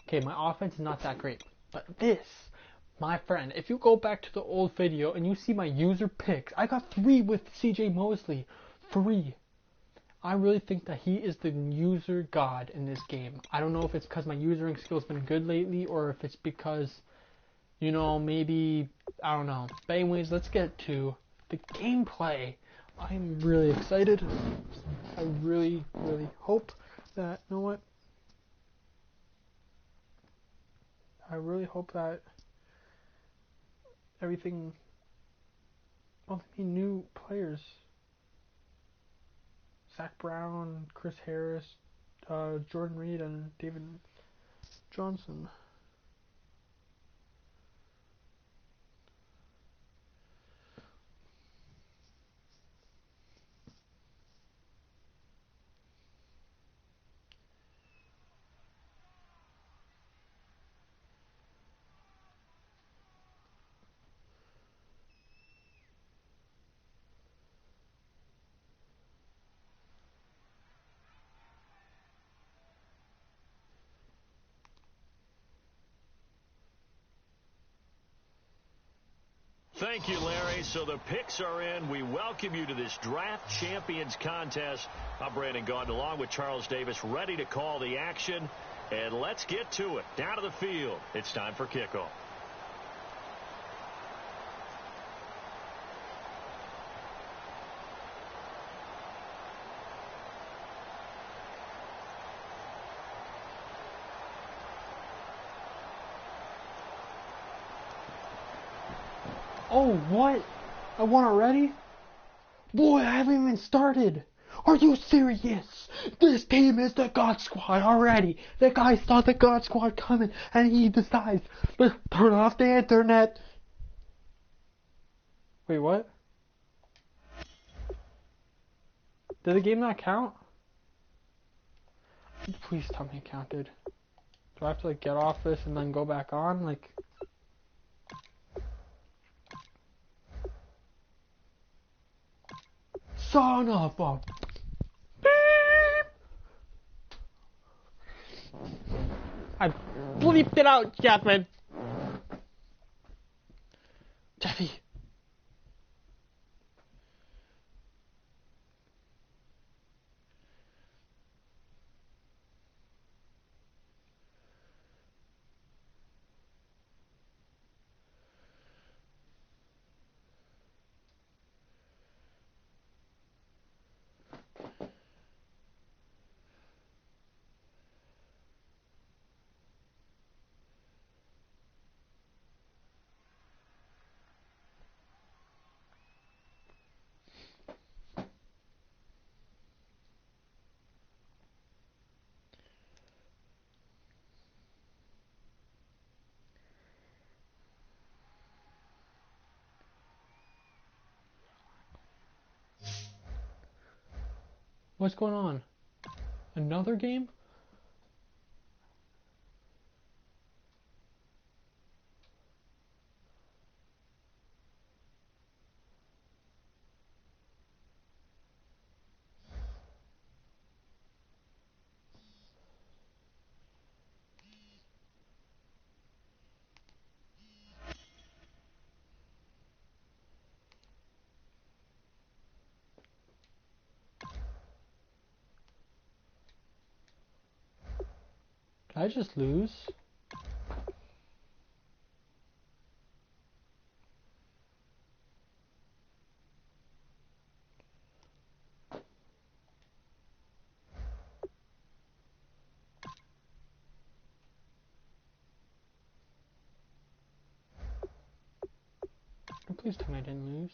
Okay, my offense is not that great. But this, my friend, if you go back to the old video and you see my user picks, I got 3 with CJ Mosley. 3. I really think that he is the user god in this game. I don't know if it's because my usering skill's been good lately or if it's because, you know, maybe, I don't know. But anyways, let's get to the gameplay. I'm really excited. I really, really hope that, you know what? I really hope that everything, well, new players. Zach Brown, Chris Harris, Jordan Reed, and David Johnson. Thank you, Larry. So the picks are in. We welcome you to this Draft Champions contest. I'm Brandon Gaudin along with Charles Davis, ready to call the action. And let's get to it. Down to the field. It's time for kickoff. Oh, what? I won already? Boy, I haven't even started. Are you serious? This team is the God Squad already. The guy saw the God Squad coming and he decides, let's turn off the internet. Wait, what? Did the game not count? Please tell me it counted. Do I have to like get off this and then go back on? Like... Son of a... Beep! I bleeped it out, Chapman. Jeffy. What's going on? Another game? Did I just lose? Please tell me I didn't lose.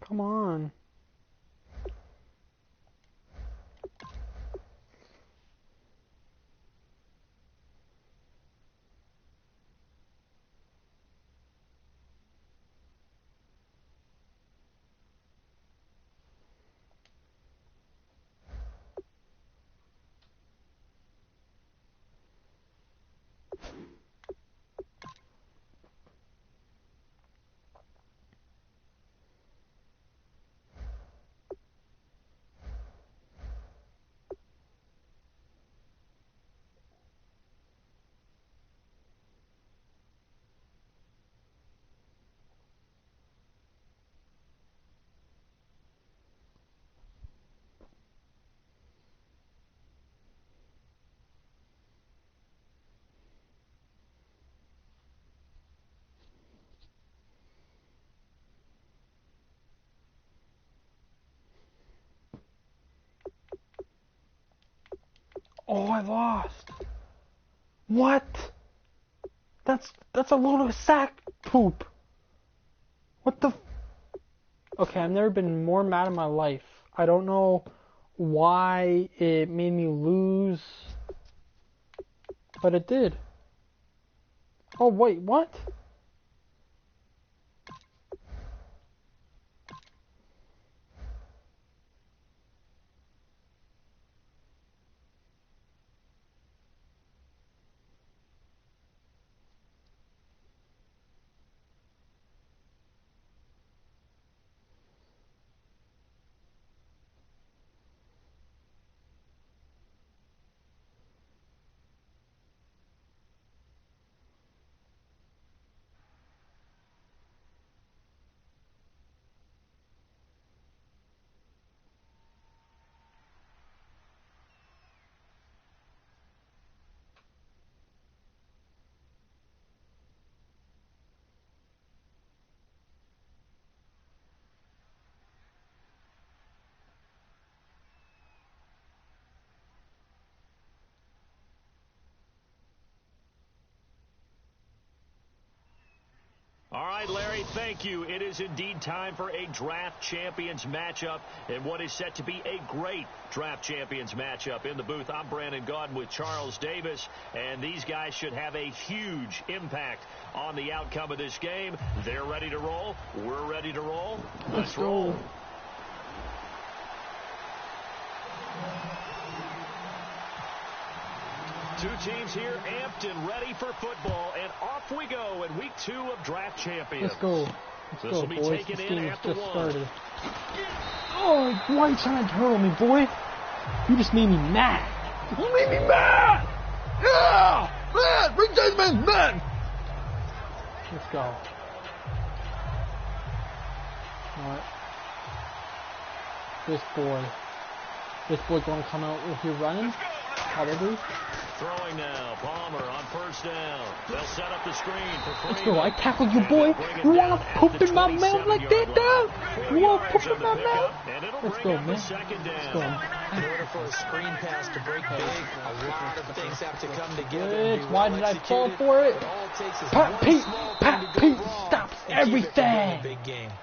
Come on. Oh, I lost. What? That's a load of sack poop. What the? Okay, I've never been more mad in my life. I don't know why it made me lose, but it did. Oh wait, what? All right, Larry, thank you. It is indeed time for a draft champions matchup and what is set to be a great draft champions matchup. In the booth, I'm Brandon Gaudin with Charles Davis, and these guys should have a huge impact on the outcome of this game. They're ready to roll. We're ready to roll. Let's roll. Two teams here amped and ready for football, and off we go in week 2 of Draft Champions. Let's go. This will be boys. taken this in game after just 1. Started. Oh, why are you trying to turtle me, boy? You just made me mad. You made me mad! Yeah! Mad! Bring Desmond! Mad! Let's go. Alright. This boy gonna come out with you running? Probably. Throwing now, Palmer on first down. They'll set up the screen for Freeman. Let's go. I tackled you, boy. You want to poop in my mouth like that, dog? You want to poop in my mouth? Let's go, man. Let's go. In order for a screen pass to break big, a lot of things have to come together. Why did I fall for it? Pat Pete stops everything.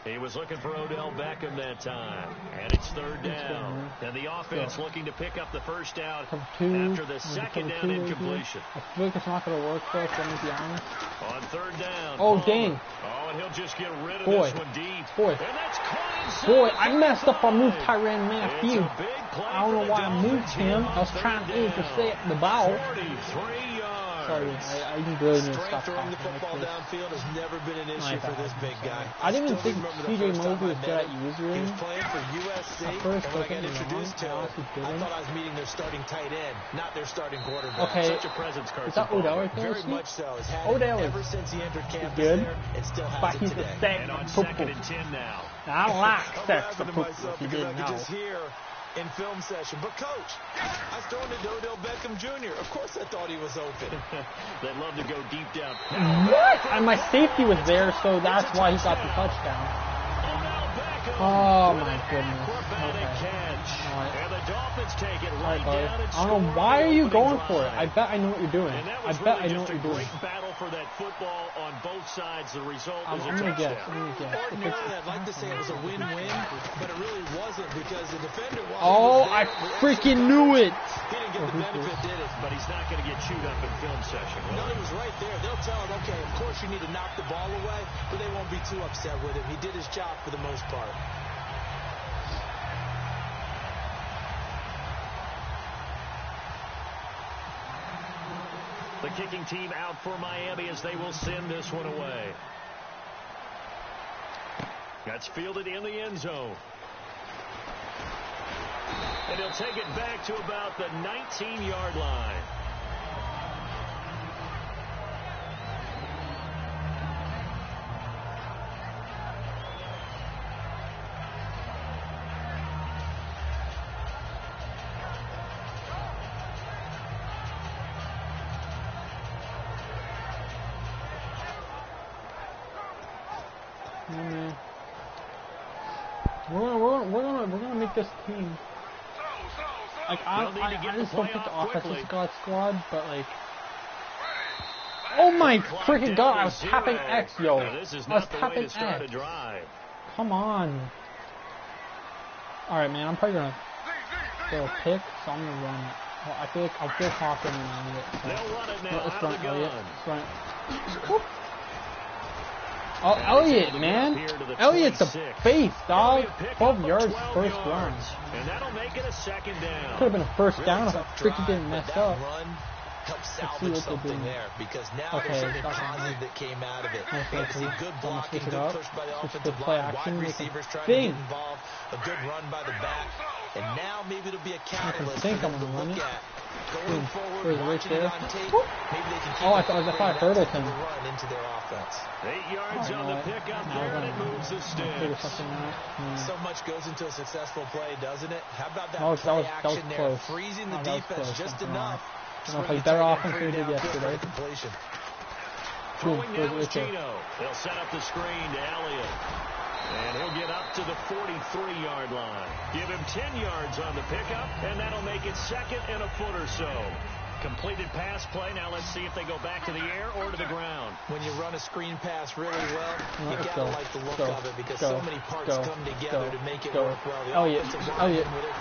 He was looking for Odell Beckham that time. And it's third down. And the offense looking to pick up the first down after the second down incompletion. I feel like it's not going to work for us, let me be honest. On third down. Oh, dang. Oh, and he'll just get rid of this one deep. Boy, I messed up. I moved Tyrann Matthew. I don't know why I moved him. I was trying to intercept the ball. 43 yards. Sorry, I really need to stop throwing the football downfield has never been an issue for this big guy. I didn't even think C.J. Mosley was good at using. He was playing for USC, and when I got introduced to him, I thought I was meeting their starting tight end, not their starting quarterback. Okay, such a presence, is that Odell right there? Very much so. He's had Odell it ever since he entered campus good, there, and still has but it he's today. a sack And on football. second and 10 now. I don't like sacks I'm of laughing to football. myself You because I didn't could know. just hear in film session, but coach, I was throwing to Odell Beckham Jr. Of course I thought he was open. They love to go deep down. What? And my safety was there, so that's why he got the touchdown. Oh my goodness. Okay. Alright. And the Dolphins take it right Alright, down. I don't know, why are you going for it? I bet I know what you're doing. I bet I know what you're doing. Battle for that football on both sides. The result is a I'm gonna touchdown. guess. Ordinarily, I'd like to say it was a win-win, but it really wasn't because the defender I freaking knew it. He didn't get the benefit, did it? But he's not going to get chewed up in film session. No, he was right there. They'll tell him, okay, of course you need to knock the ball away, but they won't be too upset with him. He did his job for the most part. The kicking team out for Miami as they will send this one away. That's fielded in the end zone. And he'll take it back to about the 19-yard line. We're gonna make this team. Like I just don't think the offensive squad, but like, oh my freaking god! I was tapping X, yo. I was tapping X. Come on. All right, man. I'm probably gonna throw a pick, so I'm gonna run it. Well, I feel confident in it. So. They'll run it now. Let's run, Elliott. Let's run it. Oh, Elliott, man. Elliott's a face, dog. 12 yards first run. And that'll make it a second down. Could have been a first down if I freaking didn't mess up. Help salvage something there because now there's something positive that came out of it. See good blocking, good push by the offensive line, wide receivers trying to get involved, a good run by the back, and now maybe it'll be a catalyst for them to look at. Going forward, watching it on tape, maybe they can keep I thought I hurdled him. Run into their offense. 8 yards on the pickup there, and it moves the sticks. So much goes into a successful play, doesn't it? How about that play action there, freezing the defense just enough. I'm going to play better offense than we did yesterday. Throwing now is Gino. They'll set up the screen to Elliott. And he'll get up to the 43-yard line. Give him 10 yards on the pickup, and that'll make it second and a foot or so. Completed pass play. Now let's see if they go back to the air or to the ground. When you run a screen pass really well, you got to like the look of it because so many parts come together to make it work well. Elliott.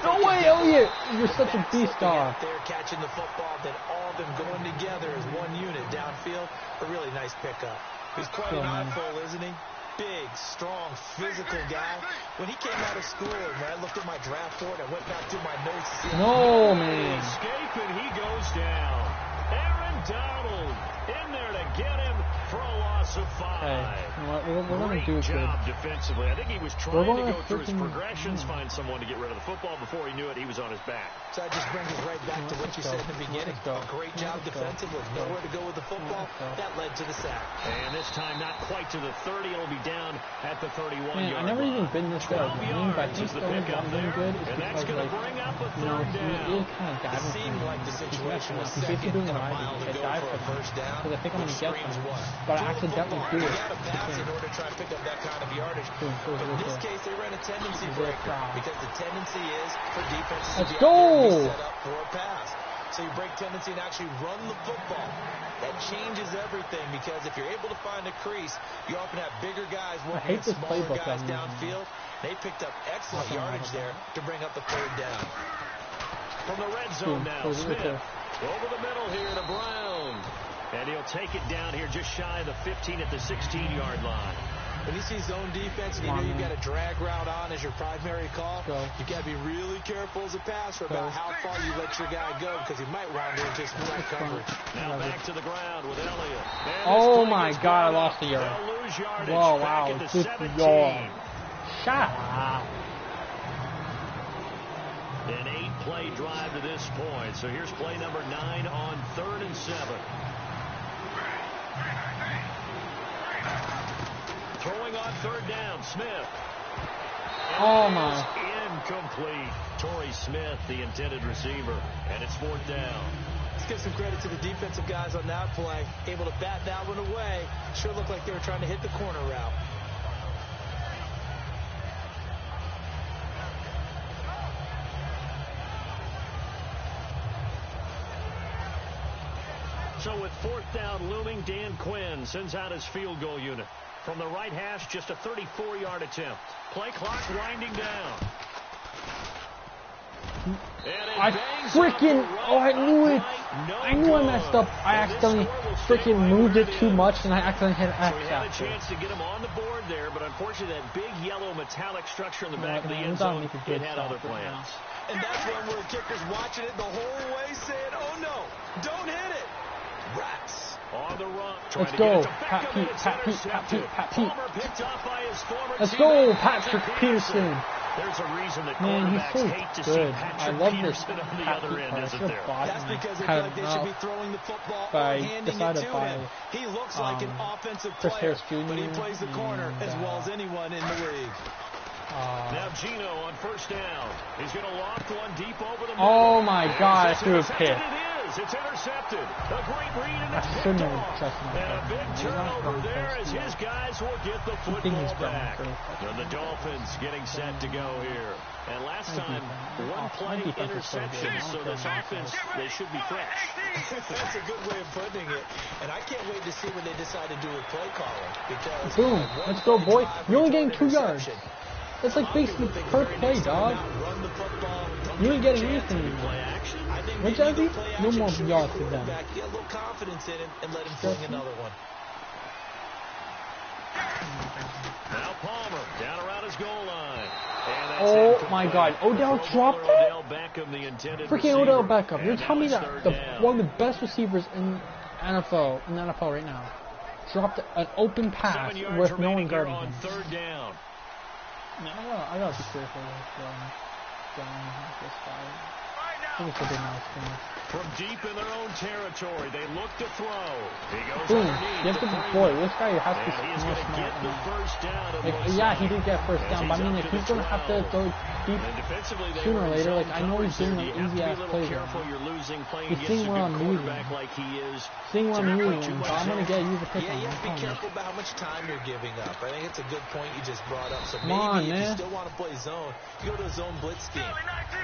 No way, Elliott! You're such a beast, dog. They're catching the football, then all of them going together as one unit downfield. A really nice pickup. He's quite an eyeful, isn't he? Big, strong, physical guy. When he came out of school, and when I looked at my draft board, I went back through my notes to see no, man. Escape, and he goes down. Aaron Donald in there to get him for a loss of 5. Hey, you know what? We're going to do it job good. Defensively. I think he was trying to go through his progressions, find someone to get rid of the football. Before he knew it, he was on his back. So that just brings us right back to what you said in the beginning. A great job defensively. Nowhere to go with the football. That led to the sack. And this time not quite to the 30. It'll be down at the 31-yard line. I've never even been this good. But I think the only reason I'm doing good is because, like, you know, he is kind of diving. It seemed like the situation was he's basically doing what I do. I dive for him because I think I'm going to get him. But I accidentally do it. In order to try and pick up that kind of yardage. But in this case, they ran a tendency break because the tendency is for defenses to be set up for a pass. So you break tendency and actually run the football. That changes everything because if you're able to find a crease, you often have bigger guys working with smaller guys downfield. They picked up excellent yardage there to bring up the third down. From the red zone now, Smith over the middle here to Brown. And he'll take it down here just shy of the 15 at the 16-yard line. When you see zone defense and you know you've got a drag route on as your primary call, you've got to be really careful as a passer about how far you let your guy go because he might wander into some tight coverage. Now back to the ground with Elliott. Oh, my God, I lost a yard. Whoa, wow, 50 yards. Shut up. An 8-play drive to this point. So here's play number 9 on 3rd and 7. Throwing on 3rd down, Smith. Oh, my. Incomplete. Torrey Smith, the intended receiver. And it's 4th down. Let's give some credit to the defensive guys on that play. Able to bat that one away. Sure looked like they were trying to hit the corner route. So with 4th down looming, Dan Quinn sends out his field goal unit. From the right hash, just a 34-yard attempt. Play clock winding down. I freaking, I knew it. I knew I messed up. I accidentally freaking moved it too much, and I accidentally hit X. So he had a chance to get him on the board there, but unfortunately that big yellow metallic structure in the back of the end zone, it had other plans. And that's one where the kicker's watching it the whole way, saying, oh no, don't hit it. Rats. On the run. Let's go, Pat Pete, Pat Pete, Pat Pete, Pat Pete. Let's go, Patrick Peterson. There's a reason that man, he's so hate to good. see Patrick I love Peterson this on the Pat other Pete end, part. isn't there? That's because they feel like they should be throwing the football or handing it to him. He looks like an offensive player, but he plays the corner as well as anyone in the league. Now Gino on 1st down. He's going to loft one deep over the middle. Oh my God, I threw a pick. It's intercepted. A great read and it's I picked shouldn't off. have trusted And a big turnover there as his guys will get the football back. And the Dolphins getting set to go here. And last time, one play interception, so this offense, they should be fresh. That's a good way of putting it. And I can't wait to see when they decide to do with play calling. Because boom, let's go, boy. You're only getting 2 yards. That's like basically per play, dog. You ain't getting anything anymore. Which Jazzy? No more yards for them. Get a little confidence in him and let him fling another one. Now Palmer down around his goal line. Oh my God, Odell dropped it. Freaking Odell Beckham. You're telling me that one of the best receivers in NFL right now dropped an open pass with no one guarding him. 3rd down. No, I gotta be careful with going this side. I think it's a bit nice. From deep in their own territory, they look to throw. He goes boom. underneath. This guy has to be more smart. The first down, yeah, he did get first down, but I mean, if he's gonna have to go deep sooner or later, like I know he's doing like easy ass plays. He's seeing where I'm using. Seeing where I'm using, but I'm gonna use a pick on him. You have to be careful about how much time you're giving up. I think it's a good point you just brought up. So maybe if you still want to play zone, you go to a zone blitz scheme,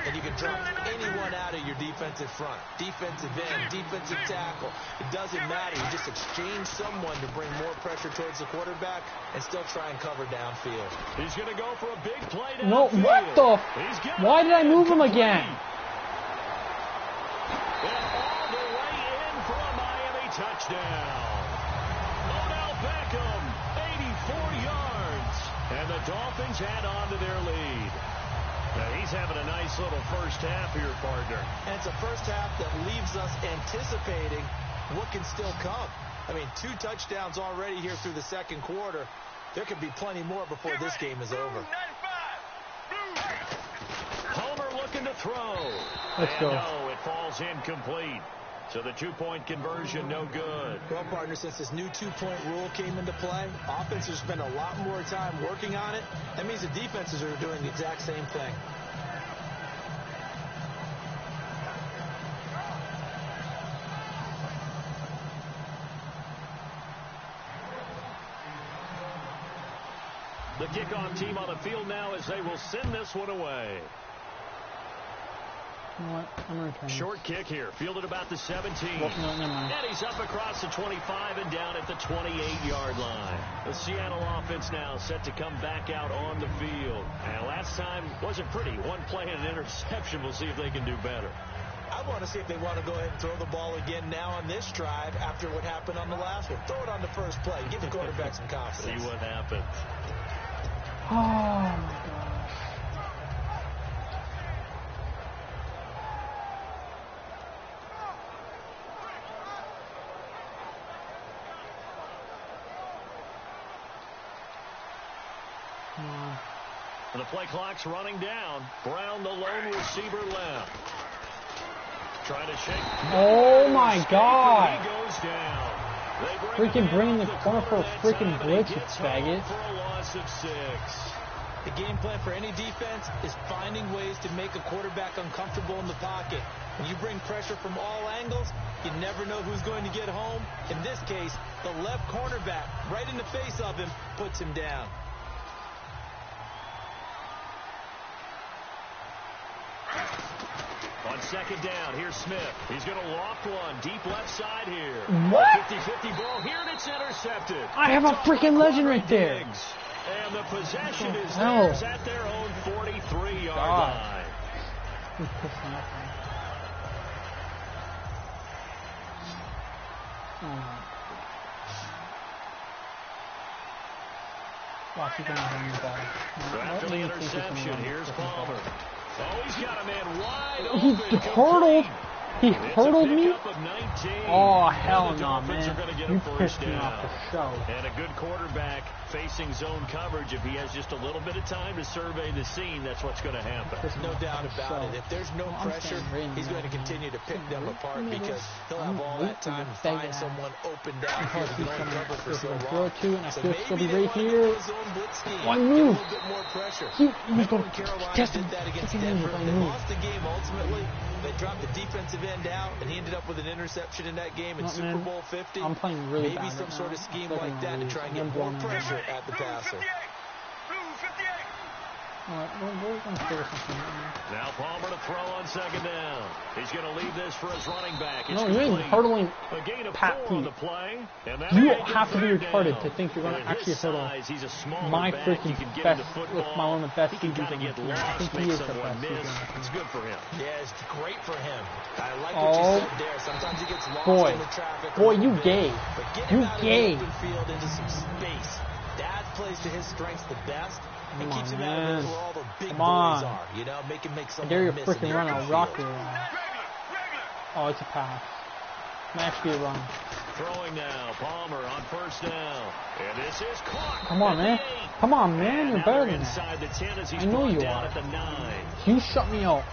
and you can drop anyone out of your defensive front, defensive end, defensive tackle. It doesn't matter. You just exchange someone to bring more pressure towards the quarterback and still try and cover downfield. He's going to go for a big play downfield. No, what the? Why did I move him again? And all the way in for a Miami touchdown. Odell Beckham, 84 yards. And the Dolphins add on to their lead. Now he's having a nice little first half here, partner. And it's a first half that leaves us anticipating what can still come. I mean, 2 touchdowns already here through the second quarter. There could be plenty more before this game is over. Palmer looking to throw. Let's go. No, it falls incomplete. So the 2-point conversion, no good. Well, partner, since this new 2-point rule came into play, offenses spend a lot more time working on it. That means the defenses are doing the exact same thing. The kickoff team on the field now as they will send this one away. You know what? I'm returning. Short kick here, fielded about the 17. Well, no, never mind. And he's up across the 25 and down at the 28-yard line. The Seattle offense now set to come back out on the field. And last time wasn't pretty. One play and an interception. We'll see if they can do better. I want to see if they want to go ahead and throw the ball again now on this drive after what happened on the last one. Throw it on the first play. Give the quarterback some confidence. See what happens. Oh, my gosh. The play clock's running down. Brown, the lone receiver, left. Trying to shake. Oh, my God. He goes down. Freaking bring the corner for a freaking blitz, you faggot. For a loss of 6. The game plan for any defense is finding ways to make a quarterback uncomfortable in the pocket. When you bring pressure from all angles, you never know who's going to get home. In this case, the left cornerback, right in the face of him, puts him down. On second down. Here's Smith. He's going to loft one. Deep left side here. What? 50-50 ball here, and it's intercepted. I have a freaking legend right there. And the possession is hell? theirs at their own 43-yard line. He's pissing up, man. Watch, he's going to run the ball. After the interception, here's Palmer. Oh, he's got a man wide open. He hurdled. He hurdled me? Oh, hell no, man. You pissed me off the show. And a good quarterback facing zone coverage. If he has just a little bit of time to survey the scene, that's what's going to happen. No doubt about it. If there's no pressure, he's going to continue to pick them apart because he'll have all that time to find someone open downfield. He's going to cover for so long. So maybe they want to go his own blitz scheme. One move. A little bit more pressure. He was going to Carolina did that against Denver. They lost the game ultimately. They dropped the defensive end out, and he ended up with an interception in that game in Super Bowl 50. I'm playing really bad. Maybe some sort of scheme like that to try and get more pressure at the passer. Alright, we're going to figure something out. Now Palmer to throw on second down. He's going to leave this for his running back. No, you ain't hurdling Pat Pete. You have to be retarded to think you're going to actually hurdle my freaking best, with one of the best DBs on the team. I think he is the best DB. It's good for him. Yeah, it's great for him. I like what you said there. Sometimes he gets lost in the traffic. Boy, you gay. You gay. Field into some space. That plays to his strengths the best. It keeps him out of where all the big boys are. You know, make him make someone dare you miss. freaking run a rocker. Oh, it's a pass. Might actually be a run. Throwing now, Palmer on first down. And this is caught. Come on, man. Come on, man. You're better than that. I know you are. You shut me out.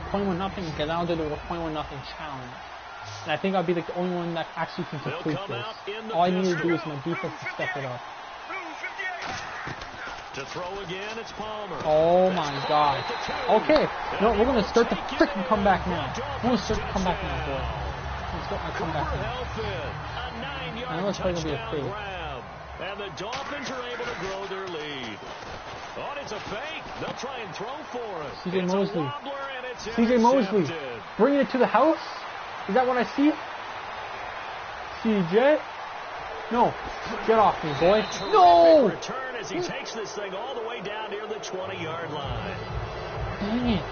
21-0 because I don't do the 21-0 challenge. And I think I'll be like the only one that actually can complete this. All I need to do is my defense to step it up. To throw again, it's Palmer. Oh my God. Okay. No, we're going to start the freaking comeback now. We're going to start the comeback now, boy. Let's start my comeback now. I know it's probably going to be a fake. And the Dolphins are able to grow their lead. Oh, it's a fake. They'll try and throw for it. CJ Mosley. CJ Mosley. Bringing it to the house? Is that what I see? CJ? No. Get off me, boy. No! Return as he takes this thing all the way down near the 20-yard line. Dang it.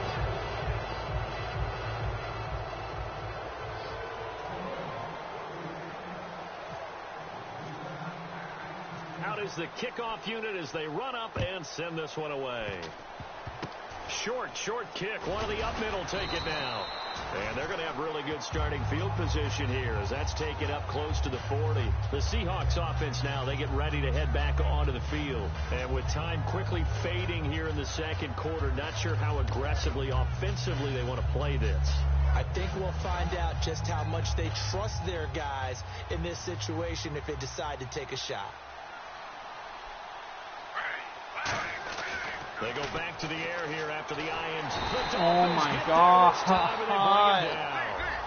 Out is the kickoff unit as they run up and send this one away. Short kick. One of the up middle take it now. And they're going to have really good starting field position here as that's taken up close to the 40. The Seahawks offense now, they get ready to head back onto the field. And with time quickly fading here in the second quarter, not sure how aggressively, offensively they want to play this. I think we'll find out just how much they trust their guys in this situation if they decide to take a shot. They go back to the air here after the Ions. Oh my God.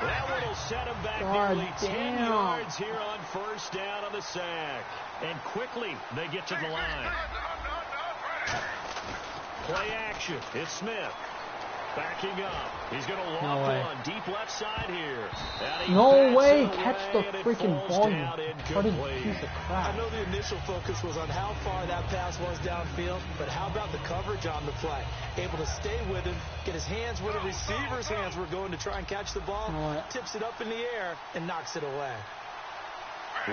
That one will set him back nearly 10 yards here on first down on the sack. And quickly they get to the line. Play action. It's Smith. Backing up. He's going to loft one deep left side here. No way. Catch the freaking ball, you retarded piece of crap. I know the initial focus was on how far that pass was downfield, but how about the coverage on the play? Able to stay with him, get his hands where the receiver's hands were going to try and catch the ball, tips it up in the air, and knocks it away.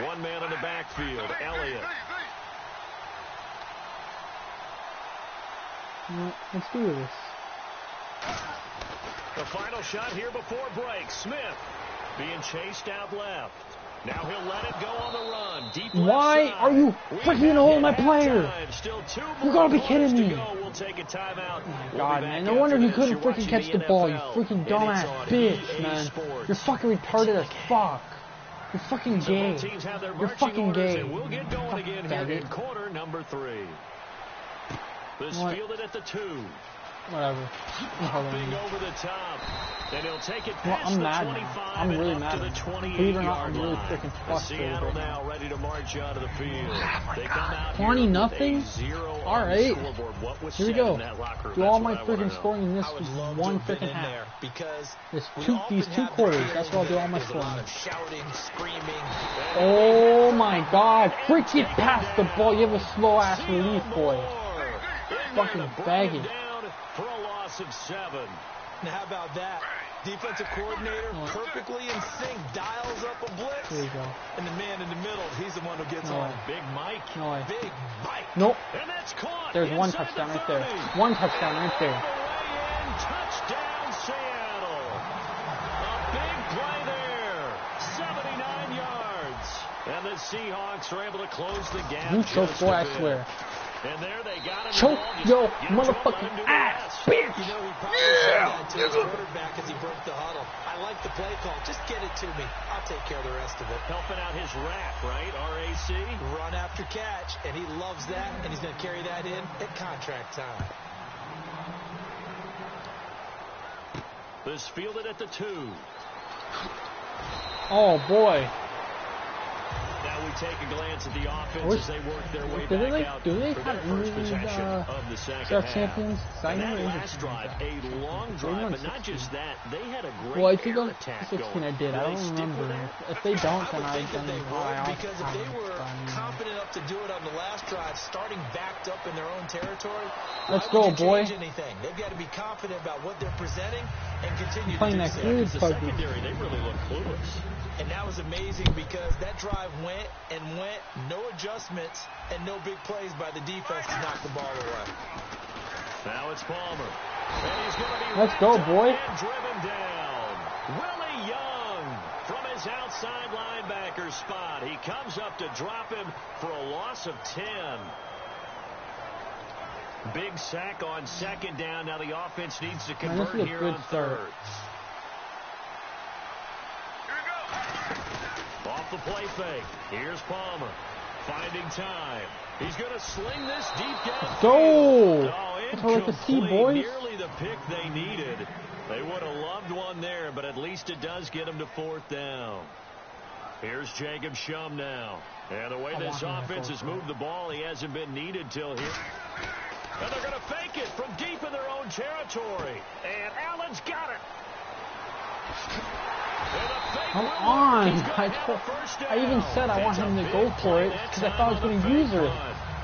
One man in the backfield, Elliott. Let's do this. The final shot here before break. Smith being chased out left. Now he'll let it go on the run. Deep Why are you freaking holding my player? You gotta be kidding me. We'll take a timeout. Oh my God, man. No wonder you couldn't freaking catch the ball, you freaking dumbass bitch, man. You're fucking retarded as fuck. You're fucking gay. You're fucking gay. We'll get going again here in quarter number 3. This fielded at the 2. Whatever. Hopping over the top. And he'll take it past I'm the mad 25 now. I'm really and up mad. to the Believe it or not, 28-yard I'm really line. freaking frustrated. Seattle now ready to march out of the field. They come out 20-0. All right. Here we go. Do all my freaking scoring in this one freaking half. Because these two quarters. That's what I'll do all my scoring. Shouting, screaming. Oh my God! Freaking pass the ball. You have a slow ass relief, boy. Fucking bag it. For a loss of 7. Now how about that? Defensive coordinator perfectly in sync, dials up a blitz. There you go. And the man in the middle, he's the one who gets on. Big Mike. No way. Big Mike. Nope. And that's caught. There's one touchdown right there. One touchdown right there. Touchdown Seattle. A big play there. 79 yards. And the Seahawks are able to close the gap. You choke, boy, I swear. And there they got him. Choke your motherfucking ass, bitch! You know, he probably said that to his quarterback as he broke the huddle. I like the play call. Just get it to me. I'll take care of the rest of it. Helping out his rack, right? RAC. Run after catch, and he loves that, and he's going to carry that in at contract time. This fielded at the 2. Oh boy. Now we take a glance at the offense as they work their way back out. Do they for have their first possession of the second half. champions? And that last drive, a long drive, but not just that, they had a great well, I think on attack 16 going. I did. I don't remember. If they don't, then I because if they were confident enough to do it on the last drive, starting backed up in their own territory, let's go, boy. Anything. They've got to be confident about what they're presenting and continue playing to do that so. good Secondary, they really look clueless. And that was amazing because that drive went and went, no adjustments and no big plays by the defense to knock the ball away. Now it's Palmer. And he's going to be let's go, boy. And driven down. Willie Young from his outside linebacker spot. He comes up to drop him for a loss of 10. Big sack on second down. Now the offense needs to convert here on third. Off the play fake. Here's Palmer. Finding time. He's going to sling this deep down. Go! That's what I like to see, boys. Nearly the pick they needed. They would have loved one there, but at least it does get them to 4th down. Here's Jacob Shum now. And the way this offense has moved the ball, he hasn't been needed till here. And they're going to fake it from deep in their own territory. And Allen's got it. Come on! I even said I want him to go for it because I thought I was going to use her.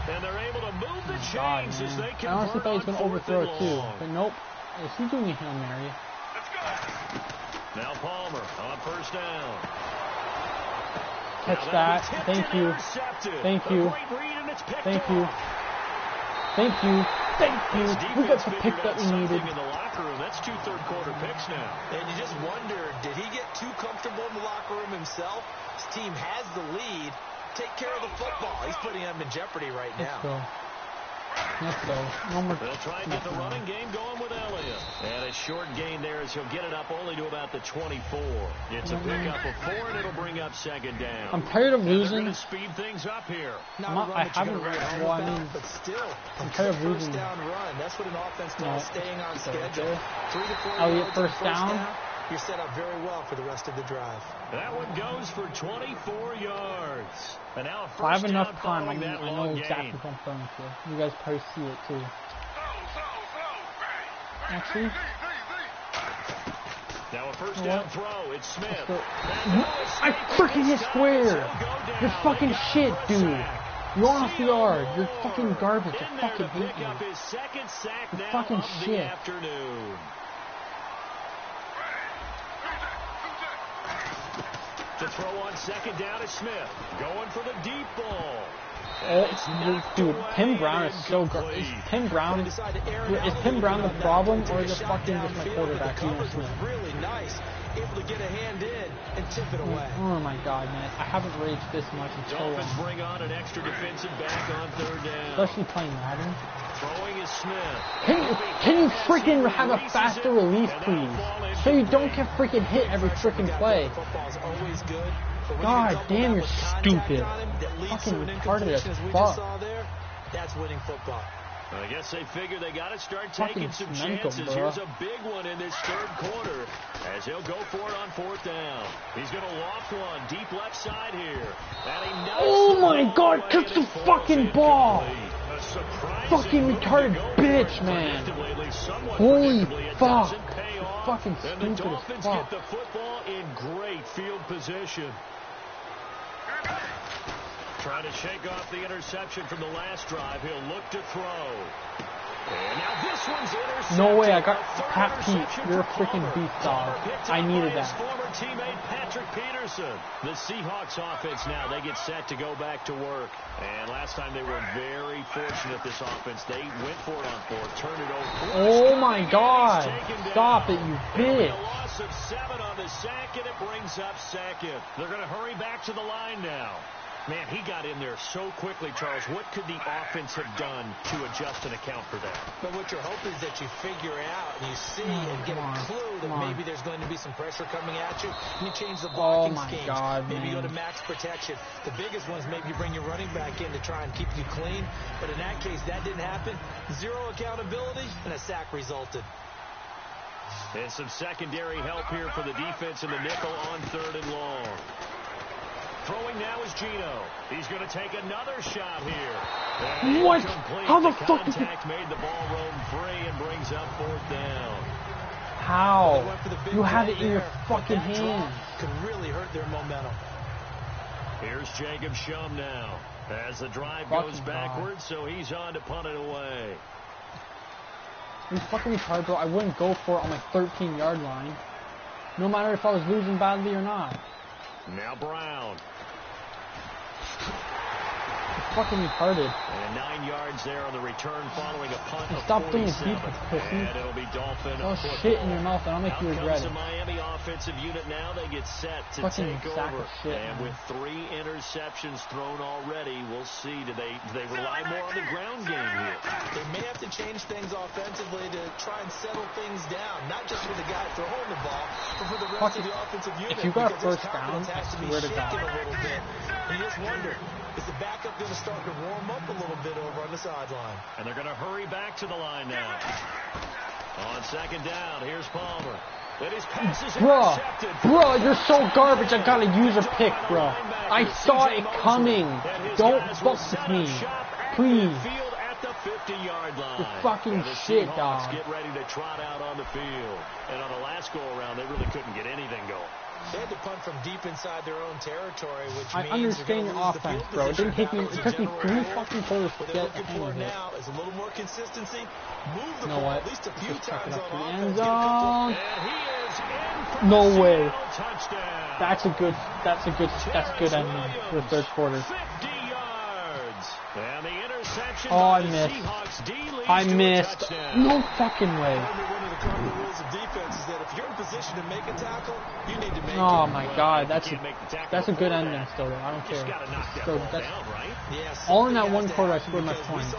And they're able to move the chains as they I honestly thought he was going to overthrow it too, but nope. Is he doing a Hail Mary? Now Palmer on 1st down. Catch that. Thank you. Thank you. Thank you. Thank you. Thank you. We got the pick that we needed. In the locker room. That's 2 third-quarter picks now. And you just wonder, did he get too comfortable in the locker room himself? His team has the lead. Take care of the football. He's putting them in jeopardy right now. Let's go. Let's go. No more. They'll try and get the running game going with Elliott. And a short gain there as he'll get it up only to about the 24. It's a pickup of 4, and it'll bring up 2nd down. I'm tired of losing. They're going to speed things up here. I haven't. Well, I mean, but still, I'm tired of losing. First down run. That's what an offense calls staying on schedule. 3 to 4 Elliott yards first down. You're set up very well for the rest of the drive. That one goes for 24 yards. And now if I have enough time, I know exactly what I'm throwing to. You guys probably see it too. Actually, now a first down throw. It's Smith. I freaking hit square. You're fucking shit, dude. You're off the yard. You're fucking garbage. I fucking hate you. You're fucking shit. To throw on 2nd down is Smith. Going for the deep ball. Dude, Tim Brown is so good. Is Tim Brown the problem, or is it fucking just my quarterback? Really nice. Able to get a hand in and tip it away. Oh my God, man! I haven't raged this much in so long. Dolphins bring on an extra defensive back on 3rd down. Especially playing Madden. Throwing is Smith. Can you freaking have a faster release, please? So you don't get freaking hit every freaking play. God damn, you're stupid. Fucking retarded as fuck. That's winning football. I guess they figure they got to start taking some chances. Bro. Here's a big one in this third quarter as he'll go for it on fourth down. He's going to loft one deep left side here. Oh my God, catch the fucking ball. Fucking retarded bitch, man. Holy fuck. Fucking stupid as fuck. Get the football in great field position. Trying to shake off the interception from the last drive. He'll look to throw. And now this one's intercepted. No way, I got Pat Pete. You're a freaking beast dog. I needed that. Former teammate Patrick Peterson. The Seahawks offense now, they get set to go back to work. And last time they were very fortunate, this offense. They went for it on fourth, turned it over. Oh my God. Stop it, you bitch. A loss of 7 on the sack, and it brings up second. They're going to hurry back to the line now. Man, he got in there so quickly, Charles. What could the offense have done to adjust and account for that? But what you're hoping is that you figure out and you see and get a clue that maybe there's going to be some pressure coming at you. And you change the blocking scheme. Maybe you go to max protection. The biggest one is maybe you bring your running back in to try and keep you clean. But in that case, that didn't happen. Zero accountability, and a sack resulted. And some secondary help here for the defense in the nickel on 3rd and long. Throwing now is Gino. He's going to take another shot here. What? How the fuck did he... made the ball roam free and brings up 4th down. How? You have it in your fucking hands. Could really hurt their momentum. Here's Jacob Shum now. As the drive goes backwards, so he's on to punt it away. You fucking retarded, bro. I wouldn't go for it on my 13-yard line. No matter if I was losing badly or not. Now Brown. Fucking retarded. And 9 yards there on the return following a punt of Stop doing 47. defense, pussy. And it'll be Dolphin. Oh shit in your mouth, and I'll make you regret it. The Miami offensive unit now. They get set to fucking take over. Shit, and with 3 interceptions thrown already, we'll see. Do they rely more on the ground game here? They may have to change things offensively to try and settle things down. Not just for the guy throwing the ball, but for the rest of the offensive unit. If you got a first down, I swear to God. And you just wonder, is the backup going to start to warm up a little bit over on the sideline? And they're going to hurry back to the line now. On 2nd down, here's Palmer. And his pass is intercepted. Bro, you're so garbage. I got a user pick, bro. I saw it coming. Don't fuck with me. Please. At the 50-yard line. You fucking shit, dog. Get ready to trot out on the field. And on the last go-around, they really couldn't get anything going. They had to punt from deep inside their own territory, which I understand your offense, bro. It didn't take me. It took me 3 fucking quarters to get looking for now is a little more consistency. Move the ball at least a few times on the offense. End zone. And he is in for no way. Touchdown. That's a good ending for the 3rd quarter. 50 yards. And the interception. Oh, I missed. I missed. No fucking way. One of the cardinal rules of defense is that if you're in position to make a tackle, you need to make it. Oh my God, that's a good ending still though. I don't care. So that's all in that 1 quarter. I scored my points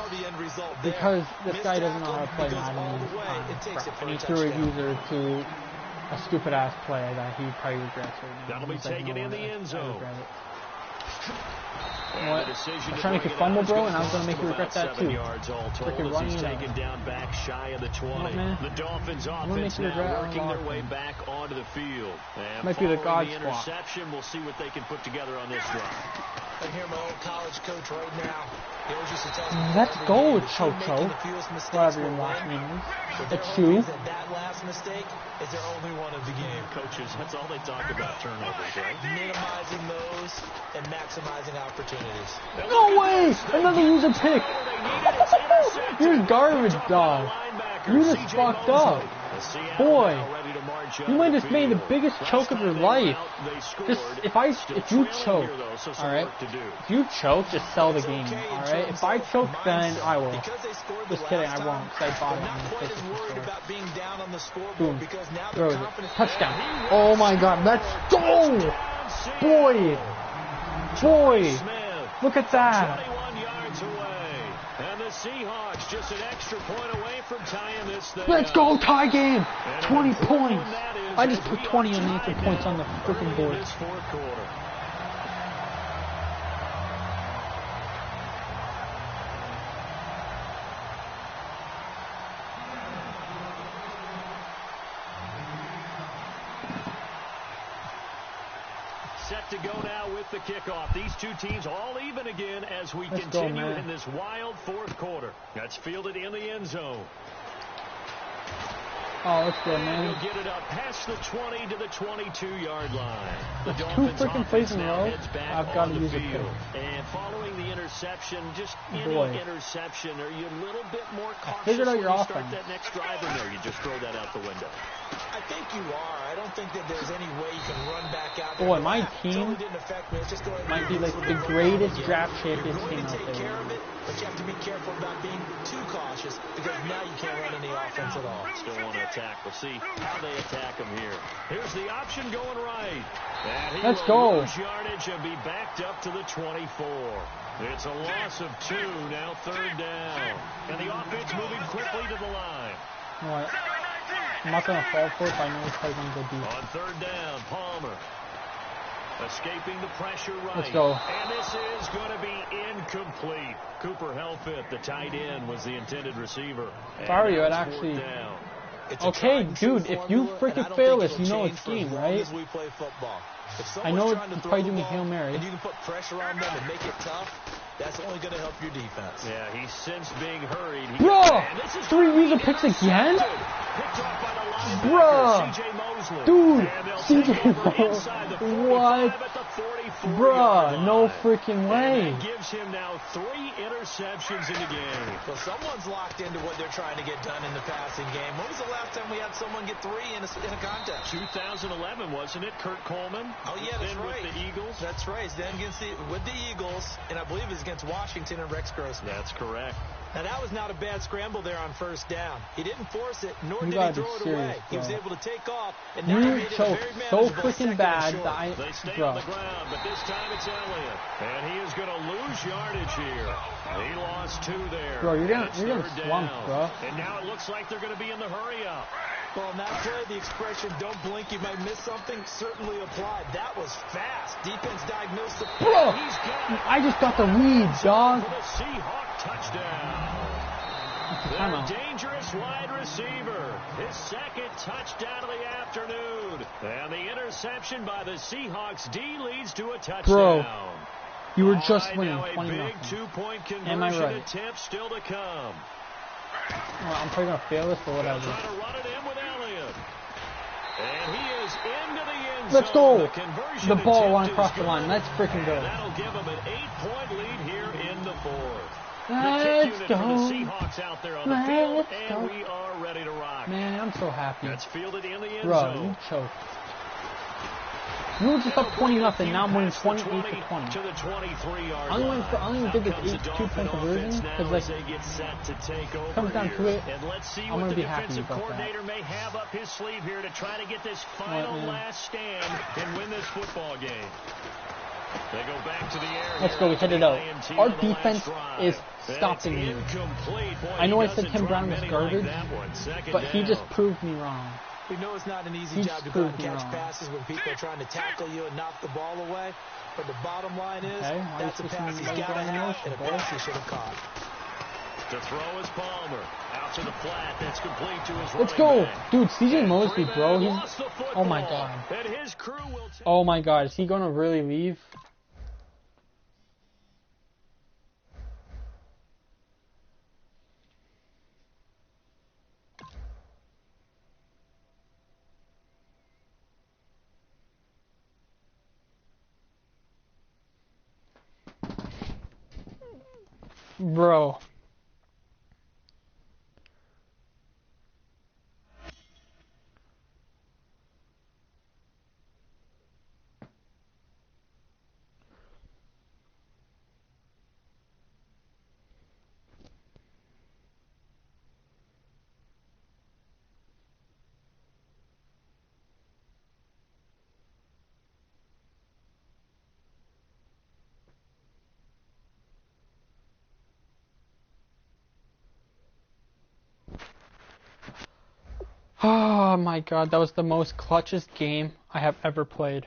because this guy doesn't know how to play Madden. And he threw a user to a stupid ass play that he probably regrets right now. That'll be taken in the end zone. What? I'm trying to make you fumble, bro, and I was going to make you regret that too. Freaking running taken down back shy of the 20. The Dolphins offense now working their way back onto the field. And might be the God the squad. Interception. We'll see what they can put together on this drive. I hear my old college coach right now. He always used to tell me, let's go, Cho-Cho. Whatever your last name is. It's you. That last mistake is their only one of the game. Coaches, that's all they talk about, turnovers, right? Minimizing those and maximizing opportunities. No way! Another user pick! You're garbage, dog. You just fucked up. Boy, you might have made the biggest choke of your life. Just, if you choke, alright? If you choke, just sell the game, alright? If I choke, then I will. Just kidding, I won't, because I bought it on the store. Boom. Throws it. Touchdown. Oh my God, let's go! Boy! Boy! Look at that! And the Seahawks just an extra point away from tying this thing. Let's go, tie game! 20 points! I just put 20 and extra points on the freaking board. set to go now with the kickoff. These two teams all even again as we continue in this wild fourth quarter. That's fielded in the end zone. Oh, let's go, man. He'll get it up past the 20 to the 22-yard line. That's two freaking plays in a row. I've got to use a pick. And following the interception, just any interception, are you a little bit more cautious figured out when your you offense. start that next drive, or no, you just throw that out the window? I think you are. I don't think that there's any way you can run back out there. Boy, my team might be like the greatest draft champions team out take care of there. it, but you have to be careful about being too cautious because now you can't run any offense at all. Still want to attack. We'll see how they attack him here. Here's the option going right. And he Let's will go. lose yardage and be backed up to the 24. It's a loss of 2, now third down. And the offense moving quickly to the line. You know what? I'm not going to fall for it, but I know it's probably going to go deep. On third down, Palmer. Escaping the pressure right. Let's go. And this is going to be incomplete. Cooper Helfit, the tight end, was the intended receiver. If I were you, I'd actually... Okay, dude, if you freaking fail this, you know it's game, right? I know it's probably doing a Hail Mary. And you can put pressure on them and make it tough. That's only going to help your defense. Yeah, he's since being hurried. Bro! 3 user picks again? Bruh! Dude! CJ Mosley. What? Bruh, no freaking way. And that gives him now 3 interceptions in the game. Well, someone's locked into what they're trying to get done in the passing game. When was the last time we had someone get 3 in a contest? 2011, wasn't it? Kurt Coleman? Oh, yeah, that's right. With the Eagles? That's right. Then with the Eagles, and I believe it's against Washington and Rex Grossman. That's correct. Now, that was not a bad scramble there on first down. He didn't force it, nor did he throw it away. He was able to take off, and now you made it a choke very so manageable freaking bad that I... They stay bro. on the ground, but this time it's Elliott. And he is going to lose yardage here. He lost 2 there. Bro, you're gonna slump, bro. And now it looks like they're going to be in the hurry-up. Well, in that play, the expression, don't blink, you might miss something, certainly applied. That was fast. Defense diagnosed the play. Bro, I just got the read, dog. For the Seahawk touchdown. Their dangerous wide receiver. His second touchdown of the afternoon. And the interception by the Seahawks D leads to a touchdown. Bro, you were just winning 20-0. Big 2-point conversion Am I right? attempt still to come. Well, I'm probably going to fail this, but whatever. Trying to run it in with Elliott. And he is into the end zone. Let's go. The ball went across the line. Let's freaking go. That'll give him an 8-point lead here in the fourth. Let's go. For the Seahawks out there on the field, and we are ready to rock. Man, I'm so happy. That's fielded in the end Bro, zone. you choked. You were just up 20-0. Now I'm winning 28 to 20. To the 23-yard I only did this 2-point conversion because, like, comes down to it, and let's see I'm what gonna the be happy defensive about coordinator that. may have up his sleeve here to try to get this final last stand and win this football game. They go back to the air. Let's go. We hit it out. Our defense is stopping me. I know I said Tim Brown was garbage, but he just proved me wrong. We know it's not an easy job to go and catch passes when people are trying to tackle you and knock the ball away. But the bottom line is, that's a pass he's got to have and a pass he should have caught. To throw is Palmer. Out to the flat. That's complete to his Let's go. Dude, CJ Mosley, bro. He's... Oh, my God. Oh, my God. Is he going to really leave? Bro. Oh my God, that was the most clutchest game I have ever played.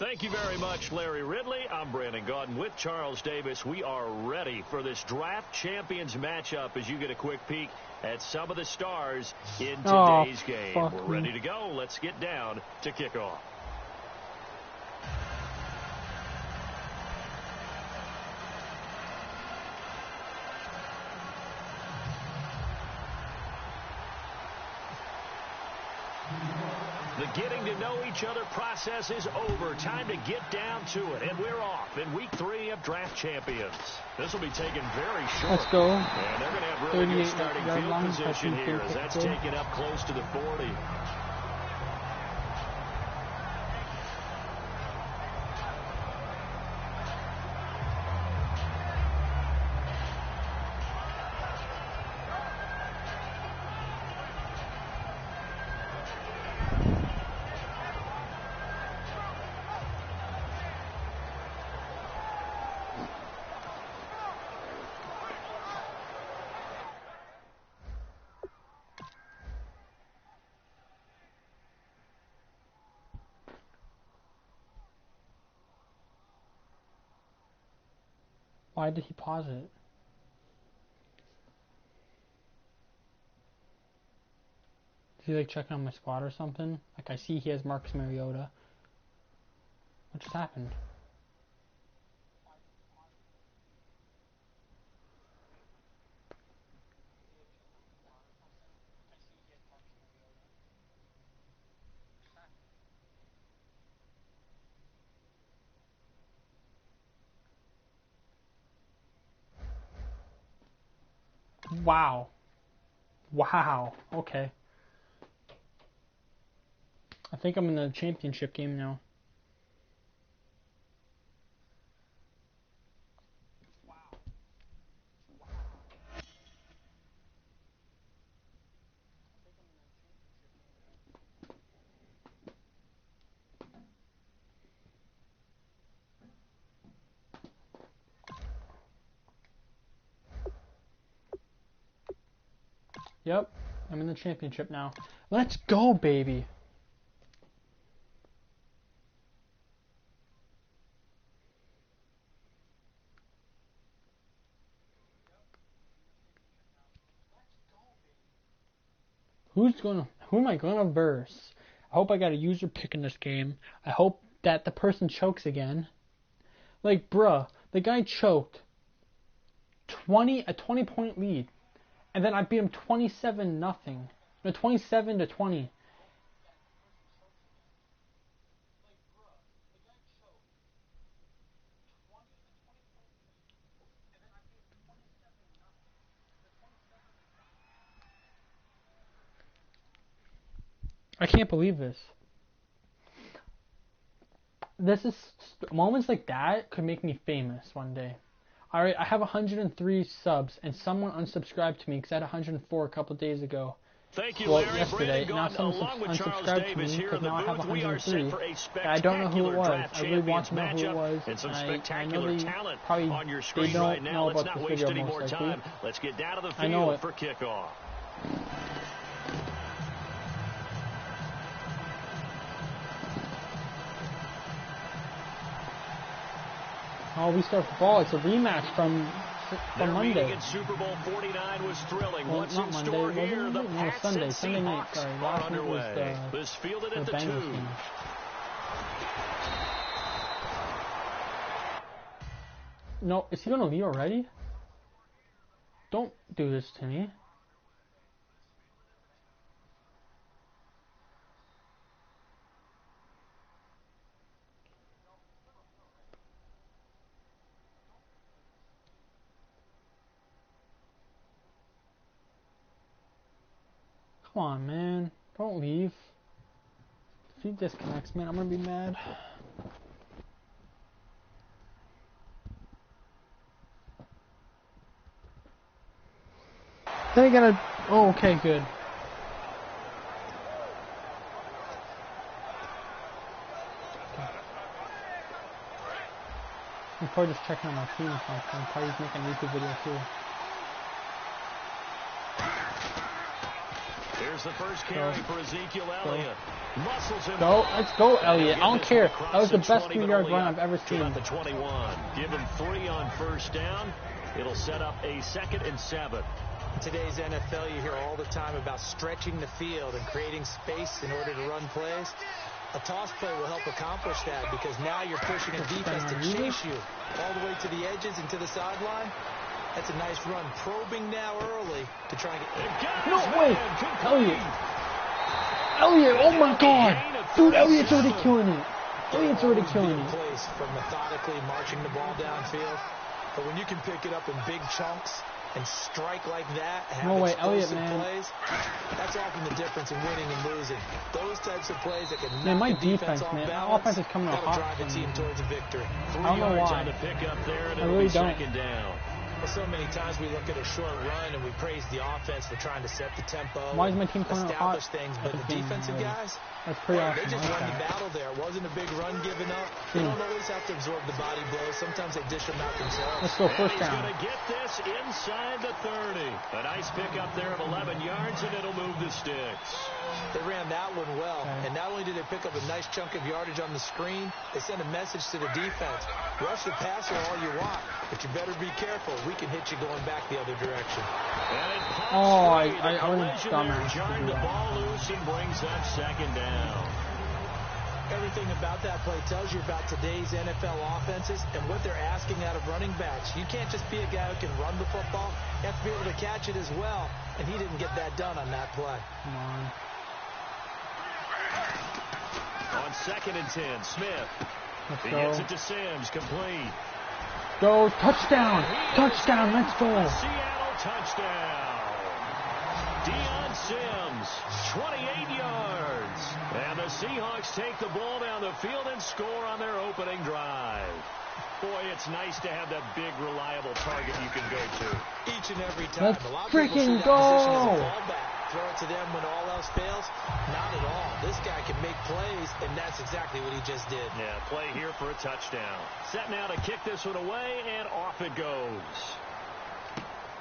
Thank you very much, Larry Ridley. I'm Brandon Gaudin with Charles Davis. We are ready for this draft champions matchup as you get a quick peek at some of the stars in today's game. We're ready to go. Let's get down to kickoff. The getting to know each other process is over. Time to get down to it. And we're off in week 3 of Draft Champions. This will be taken very short. Let's go. And they're going to have really good starting field position here as that's taken up close to the 40. Why did he pause it? Is he like checking on my squad or something? Like I see he has Marcus Mariota. What just happened? Wow. Wow. Okay. I think I'm in the championship game now. Yep, I'm in the championship now. Let's go, baby. Who am I gonna verse? I hope I got a user pick in this game. I hope that the person chokes again. Like, bruh, the guy choked. A 20-point lead. And then I beat him 27-0. No, 27-20. I can't believe this. Moments like that could make me famous one day. Alright, I have 103 subs, and someone unsubscribed to me because I had 104 a couple days ago. Thank you, well, Larry. yesterday. Now someone unsubscribed to me because now I have 103. And I don't know who it was. I really want to know who it was. And some I spectacular know talent probably on your screen right now. Let's not waste any more time. Let's get down to the field for kickoff. Oh, we start the ball. It's a rematch from Monday. In Super Bowl 49 was thrilling. Well, What's not in Monday. store here? The no, Sunday night. Sorry, last night was this fielded at the Bengals 2. game. No, is he gonna leave already? Don't do this to me. Come on, man. Don't leave. If he disconnects, man, I'm gonna be mad. Then I gotta... Oh, okay, good. I'm probably just checking on my team or something. Probably making a YouTube video too. Here's the first carry for Ezekiel Elliott. Muscles him. Go. Let's go, Elliott. I don't care. That was the best 3-yard run I've ever seen. At the 21. Give him 3 on first down. It'll set up a 2nd and 7. In today's NFL, you hear all the time about stretching the field and creating space in order to run plays. A toss play will help accomplish that because now you're pushing a defense to chase you all the way to the edges and to the sideline. That's a nice run. Probing now early to try and get... No way! Elliott! Elliott, oh my God! Dude, Elliott's already killing it. Elliott's already killing it. Place for methodically marching the ball downfield. But when you can pick it up in big chunks and strike like that, have explosive plays, that's often the difference in winning and losing. Those types of plays that can knock the defense off balance, offense is coming off hot. Drive a team towards a victory. 3 I don't know yards why. on the pickup there, and I it'll really be don't. 2nd down. Well, so many times we look at a short run and we praise the offense for trying to set the tempo. Why is my team coming out hot? Establish things, but the defensive guys, that's pretty awesome. they just won the battle there. It wasn't a big run given up. They don't always have to absorb the body blows. Sometimes they dish them out themselves. Let's go first down. He's going to get this inside the 30. A nice pickup there of 11 yards, and it'll move the sticks. They ran that one well, and not only did they pick up a nice chunk of yardage on the screen, they sent a message to the defense. Rush the passer all you want, but you better be careful. We can hit you going back the other direction. Oh, I was dumbass. Jarring the ball loose and brings up 2nd down. Everything about that play tells you about today's NFL offenses and what they're asking out of running backs. You can't just be a guy who can run the football. You have to be able to catch it as well, and he didn't get that done on that play. Come on. On 2nd and 10, Smith. He gets it to Sims, complete. Go, touchdown! Touchdown, let's go! Seattle touchdown. Deion Sims, 28 yards. And the Seahawks take the ball down the field and score on their opening drive. Boy, it's nice to have that big, reliable target you can go to. Each and every time. Let's a lot of freaking people see that position as go! a fallback. Throw it to them when all else fails? Not at all. This guy can make plays, and that's exactly what he just did. Yeah, play here for a touchdown. Set now to kick this one away, and off it goes.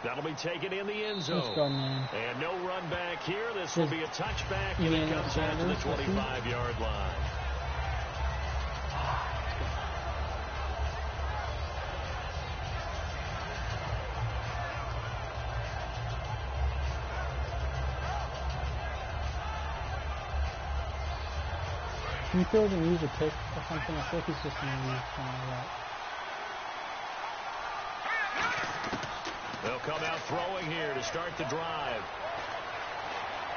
That'll be taken in the end zone. Let's go, man. And no run back here. This will be a touchback, and it comes out to the 25-yard line. Can you feel like a user pick or something? I feel like he's just going to use something like that. They'll come out throwing here to start the drive.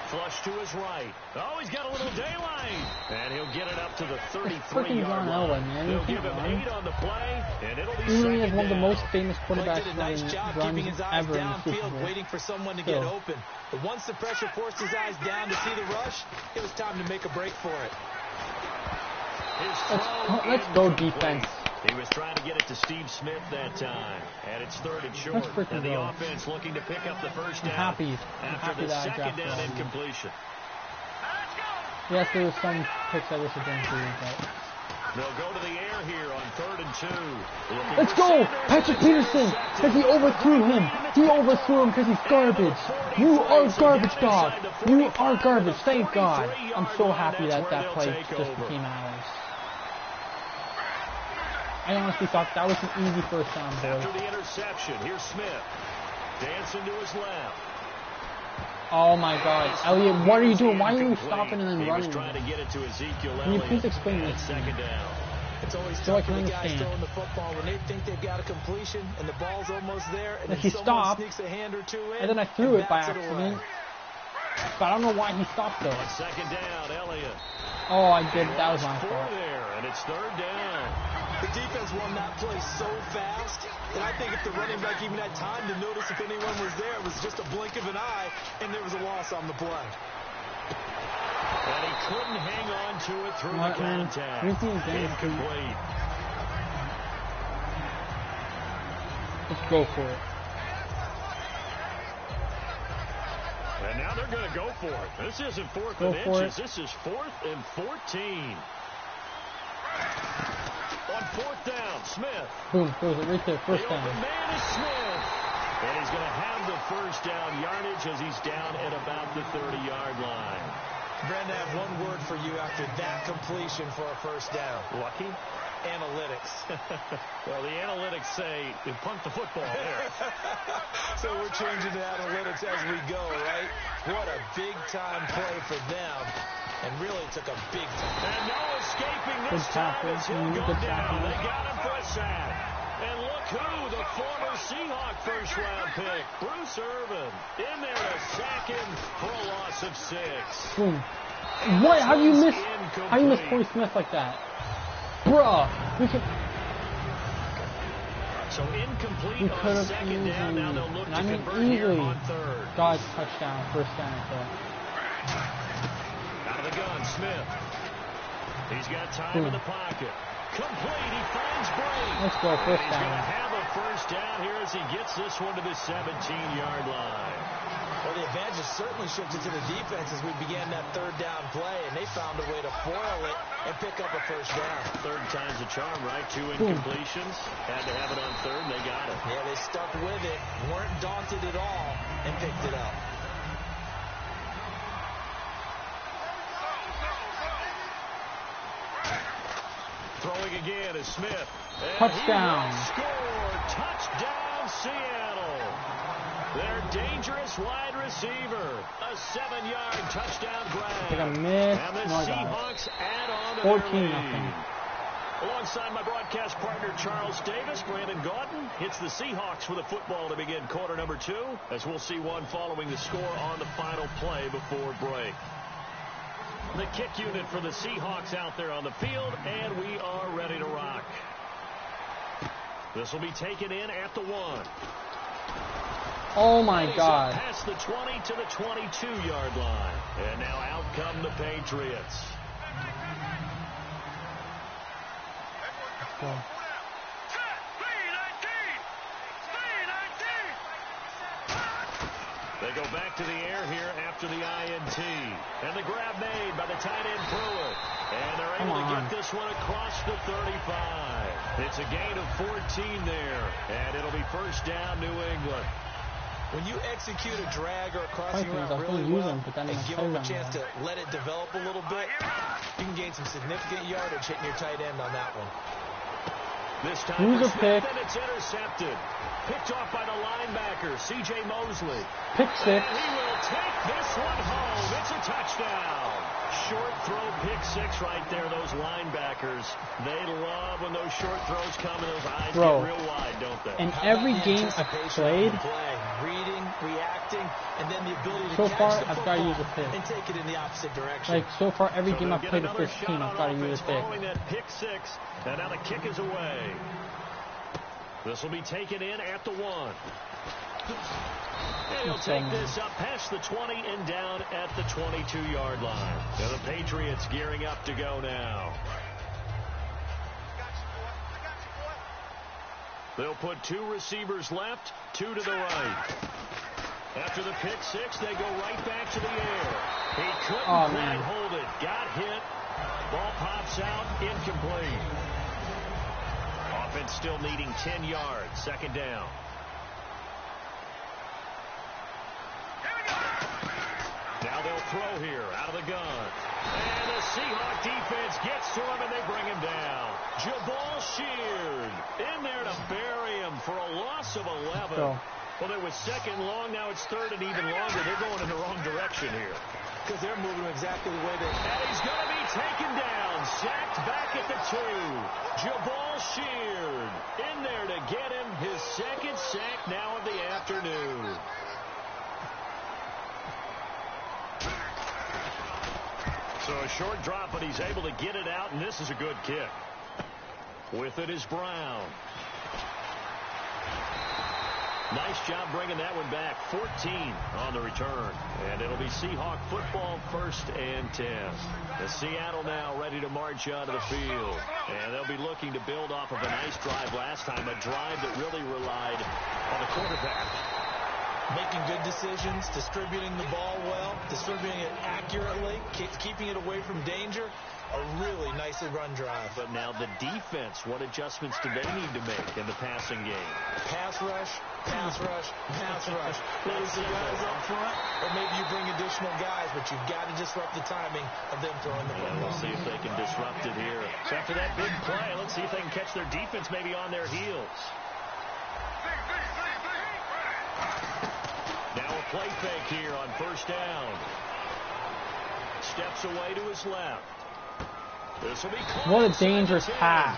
Flush to his right. Oh, he's got a little daylight. And he'll get it up to the 33-yard line. Man. They'll give him 8 on the play, and it'll be he second is one of the down. most famous quarterbacks He did a nice job keeping his eyes ever downfield, waiting for someone to get open. But once the pressure forced his eyes down to see the rush, it was time to make a break for it. Let's go defense. He was trying to get it to Steve Smith that time. And it's 3rd and short. And the offense looking to pick up the first down. I'm after happy the that 2nd down incompletion. Yes, there was some picks I wish I didn't do, but... They'll go to the air here on 3rd and 2. Let's go! Patrick Peterson! Because he overthrew him! He overthrew him because he's garbage! You are garbage, dog! You are garbage, thank God! I'm so happy that that play just became ours. I honestly thought that was an easy first down, boy. After the interception, here's Smith. Dancing to his left. Oh my God. Elliott, what are you doing? Why are you stopping and then running? He was trying to get it to Ezekiel Elliott. Can you please explain this? 2nd down. It's always tough for the guys throwing the football when they think they've got a completion and the ball's almost there, and then he someone stopped, sneaks a hand or two in, and then I threw it by accident. But I don't know why he stopped though. On 2nd down, Elliott. Oh, I did. That was my fault. There, and it's 3rd down. The defense won that play so fast that I think if the running back even had time to notice if anyone was there, it was just a blink of an eye, and there was a loss on the play. And he couldn't hang on to it through the contact. Incomplete. Let's go for it. And now they're going to go for it. This isn't 4th and inches. This is 4th and 14. On 4th down, Smith. Boom, throws it right there, first down. The man is Smith. And he's going to have the first first down yardage as he's down at about the 30-yard line. Brandon, I have one word for you after that completion for a first down. Lucky? Analytics. Well, the analytics say you punt the football there. So we're changing to analytics as we go, right? What a big-time play for them. And really took a big time. And no escaping this time as he'll go down. They got him for a sack. And look who, the former Seahawk first-round pick, Bruce Irvin, in there to sack him for a loss of 6. Boom. What? How do you miss? How do you miss Corey Smith like that? Bruh, so incomplete on second down. Now they'll look to convert here on third. God's touchdown, first down. So. Out of the gun, Smith. He's got time in the pocket. Complete. He finds Bray. Let's go, first down. He's going to have a first down here as he gets this one to the 17-yard line. Well, the advantage has certainly shifted to the defense as we began that third down play, and they found a way to foil it and pick up a first down. Third time's a charm, right? 2 incompletions. Had to have it on third, and they got it. Yeah, they stuck with it, weren't daunted at all, and picked it up. Throwing again is Smith. And touchdown. He will score. Touchdown, Seattle. Their dangerous wide receiver. A 7-yard touchdown grab. And the Seahawks add on to 14-0. Alongside my broadcast partner, Charles Davis, Brandon Gaudin hits the Seahawks with a football to begin quarter number 2, as we'll see one following the score on the final play before break. The kick unit for the Seahawks out there on the field, and we are ready to rock. This will be taken in at the 1. Oh, my God. Past the 20 to the 22-yard line. And now out come the Patriots. Cool. They go back to the air here after the INT. And the grab made by the tight end Pruitt. And they're able to get this one across the 35. It's a gain of 14 there. And it'll be first down, New England. When you execute a drag or a crossing route really well and give them a chance to let it develop a little bit, you can gain some significant yardage hitting your tight end on that one. This time for Smith, and it's intercepted. Picked off by the linebacker, C.J. Mosley. Pick 6. And he will take this one home. It's a touchdown. Short throw, pick 6 right there. Those linebackers, they love when those short throws come and those eyes get real wide, don't they? In every game I've played, reading, reacting, and then the ability to so catch far the I've got to use a pick. And take it in the opposite direction. Like, so far every game I've played with this team, I've got to use a pick. Following that pick 6, and now the kick is away. This will be taken in at the 1. And he'll take this up past the 20 and down at the 22-yard line. And the Patriots gearing up to go now. They'll put 2 receivers left, 2 to the right. After the pick 6, they go right back to the air. He couldn't quite hold it. Got hit. Ball pops out. Incomplete. Offense still needing 10 yards. Second down. Now they'll throw here out of the gun. And the Seahawk defense gets to him, and they bring him down. Jabal Sheard in there to bury him for a loss of 11. Well, it was second long. Now it's third and even longer. They're going in the wrong direction here. Because they're moving exactly the way they... And he's going to be taken down. Sacked back at the 2. Jabal Sheard in there to get him his second sack now of the afternoon. So a short drop, but he's able to get it out, and this is a good kick. With it is Brown. Nice job bringing that one back. 14 on the return. And it'll be Seahawk football, 1st and 10. The Seattle now ready to march onto the field. And they'll be looking to build off of a nice drive last time, a drive that really relied on the quarterback. Making good decisions, distributing the ball well, distributing it accurately, keeping it away from danger. A really nicely run drive. But now the defense, what adjustments do they need to make in the passing game? Pass rush, pass rush, pass rush. Whether it's the guys up front, or maybe you bring additional guys, but you've got to disrupt the timing of them throwing the football. We'll see if they can disrupt it here. So after that big play, let's see if they can catch their defense maybe on their heels. Now a play fake here on first down. Steps away to his left. What a dangerous pass.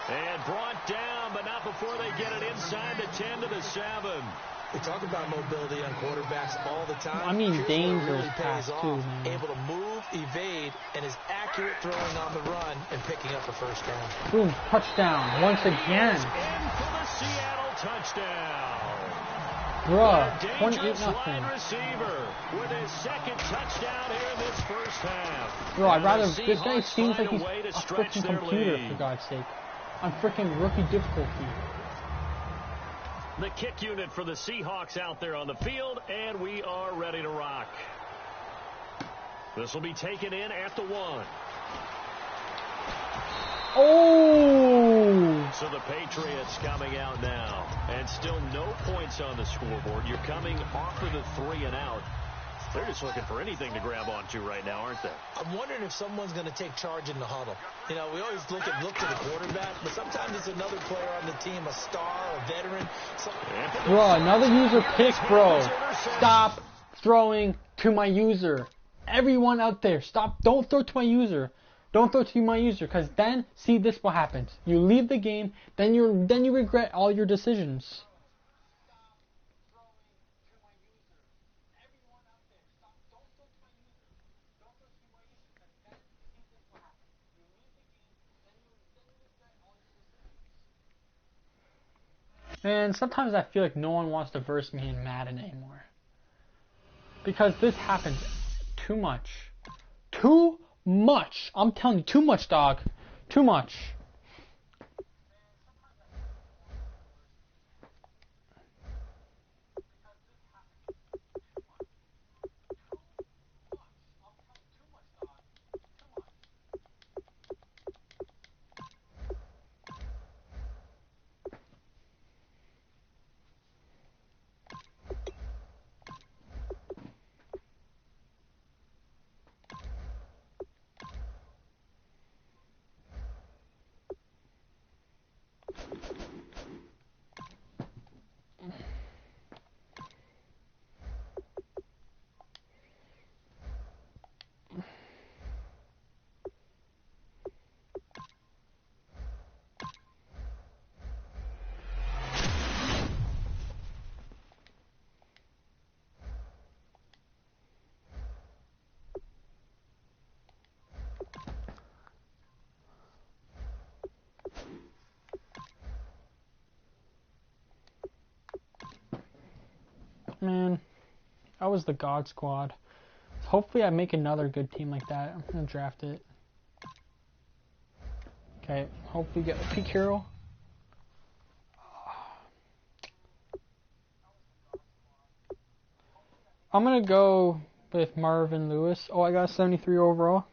And brought down, but not before they get it inside the 10 to the 7. We talk about mobility on quarterbacks all the time. I mean, dangerous really pass, too, man. Able to move, evade, and is accurate throwing on the run and picking up a first down. Boom, touchdown once again. In for the Seattle touchdown. Bruh, 28-0. Receiver with his second touchdown here in this first half. Bro, I'd rather, this guy seems like he's a freaking computer, for God's sake. On freaking rookie difficulty. The kick unit for the Seahawks out there on the field, and we are ready to rock. This will be taken in at the 1. Oh! So the Patriots coming out now, and still no points on the scoreboard. You're coming off of the 3 and out. They're just looking for anything to grab onto right now, aren't they? I'm wondering if someone's going to take charge in the huddle. You know, we always look to the quarterback, but sometimes it's another player on the team, a star, a veteran. Bro, another user pick, bro. Stop throwing to my user. Everyone out there, stop. Don't throw to my user. Don't throw to my user, because then, see, this what happens. You leave the game, then you regret all your decisions. And sometimes I feel like no one wants to verse me in Madden anymore. Because this happens too much. Too much. I'm telling you, too much, dog. Too much. Man, that was the God Squad. Hopefully I make another good team like that. I'm going to draft it. Okay, hopefully get a peak hero. I'm going to go with Marvin Lewis. Oh, I got 73 overall.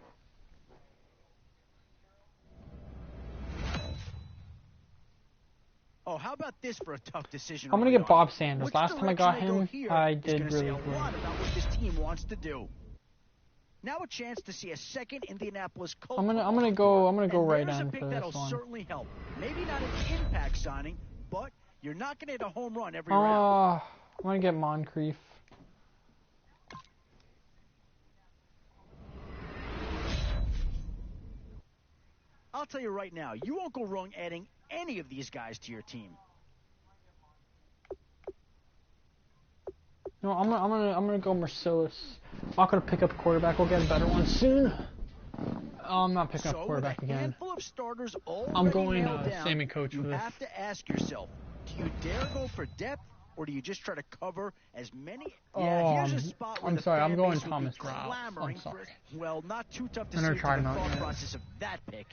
Oh, how about this for a tough decision? I'm going to get Bob Sanders. Last time I got him, I did really good. About what this team wants to do. Now a chance to see a second Indianapolis Colts. I'm gonna go right on in for this that'll one. Certainly help. Maybe not an impact signing, but you're not gonna hit a home run every round. I'm gonna get Moncrief. I'll tell you right now, you won't go wrong adding any of these guys to your team. No, I'm gonna go Marcellus. I'm not gonna pick up a quarterback. We'll get a better one soon. I'm not picking up quarterback again. Of starters I'm going down, Sammy Coach for you this. have to ask yourself: do you dare go for depth, or do you just try to cover as many? Here's a spot where I'm the sorry. fan I'm going base would Thomas be Rouse. clamoring I'm sorry. Well, not too tough to I'm gonna see try the not thought yet. process of that pick.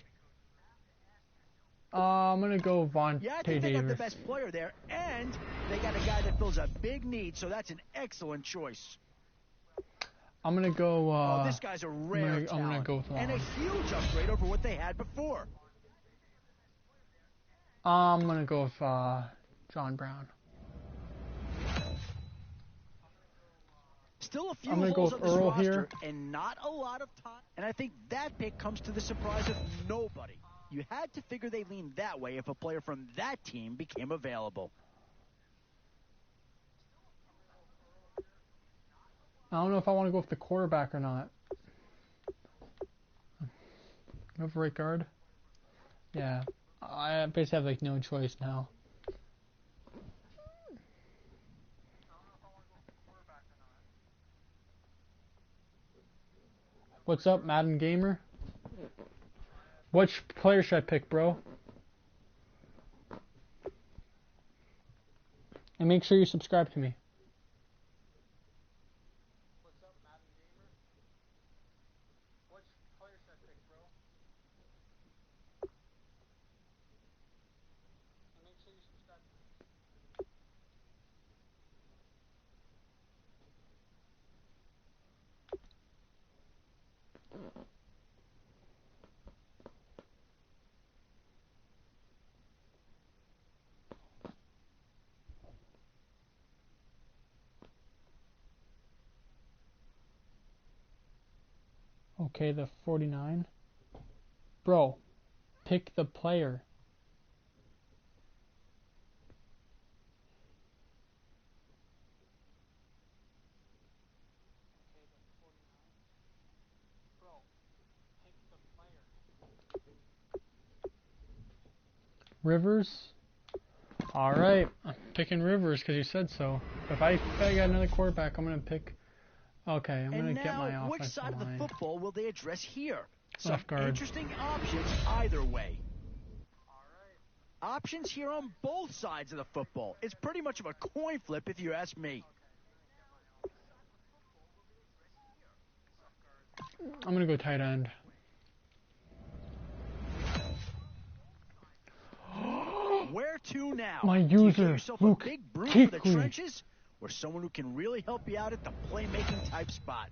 I'm going to go Vontae Yeah, I think they Davis. got the best player there, and they got a guy that fills a big need, so that's an excellent choice. I'm going to go... this guy's a rare talent, I'm gonna go with and a huge upgrade over what they had before. I'm going to go with John Brown. Still a few I'm gonna holes go on with this Earl roster, here. and not a lot of time. And I think that pick comes to the surprise of nobody. You had to figure they leaned that way if a player from that team became available. I don't know if I want to go with the quarterback or not. Go for right guard. Yeah, I basically have like no choice now. What's up, Madden Gamer? Which player should I pick, bro? And make sure you subscribe to me. What's up, Madden Gamer? Which player should I pick, bro? And make sure you subscribe to me. Okay, the 49. Bro, pick the player. Rivers? Alright, I'm picking Rivers because you said so. If I got another quarterback, I'm going to pick... Okay, I'm going to get my offensive which side line. of the football will they address here? Some Left guard. interesting options either way. Options here on both sides of the football. It's pretty much of a coin flip if you ask me. I'm going to go tight end. Where to now? My Do you user, get yourself Luke a big brute for the Kuechly. trenches, or someone who can really help you out at the playmaking type spot?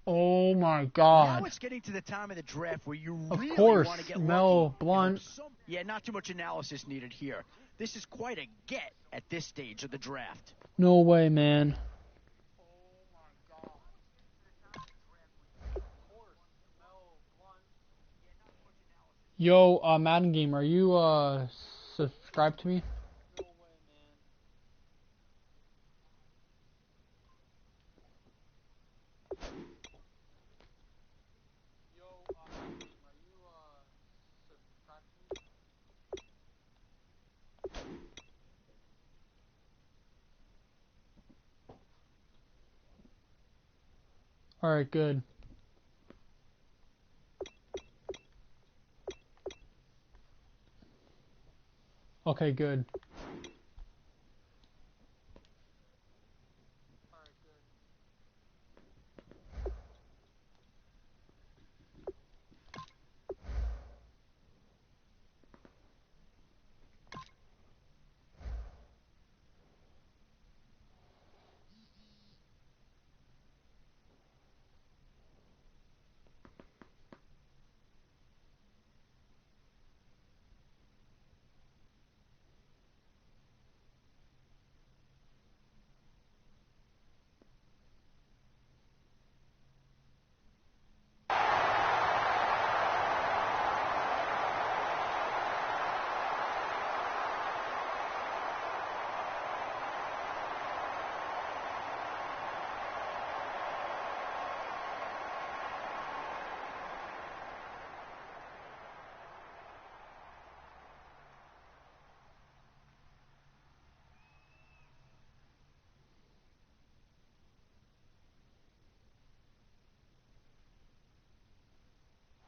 Oh my Now god. it's getting to the time of the draft where you Of really course, want to get Mel lucky. Blunt. Yeah, not too much analysis needed here. This is quite a get at this stage of the draft. No way, man. Yo, Madden Game, are you subscribed to me? Alright, good. Okay, good.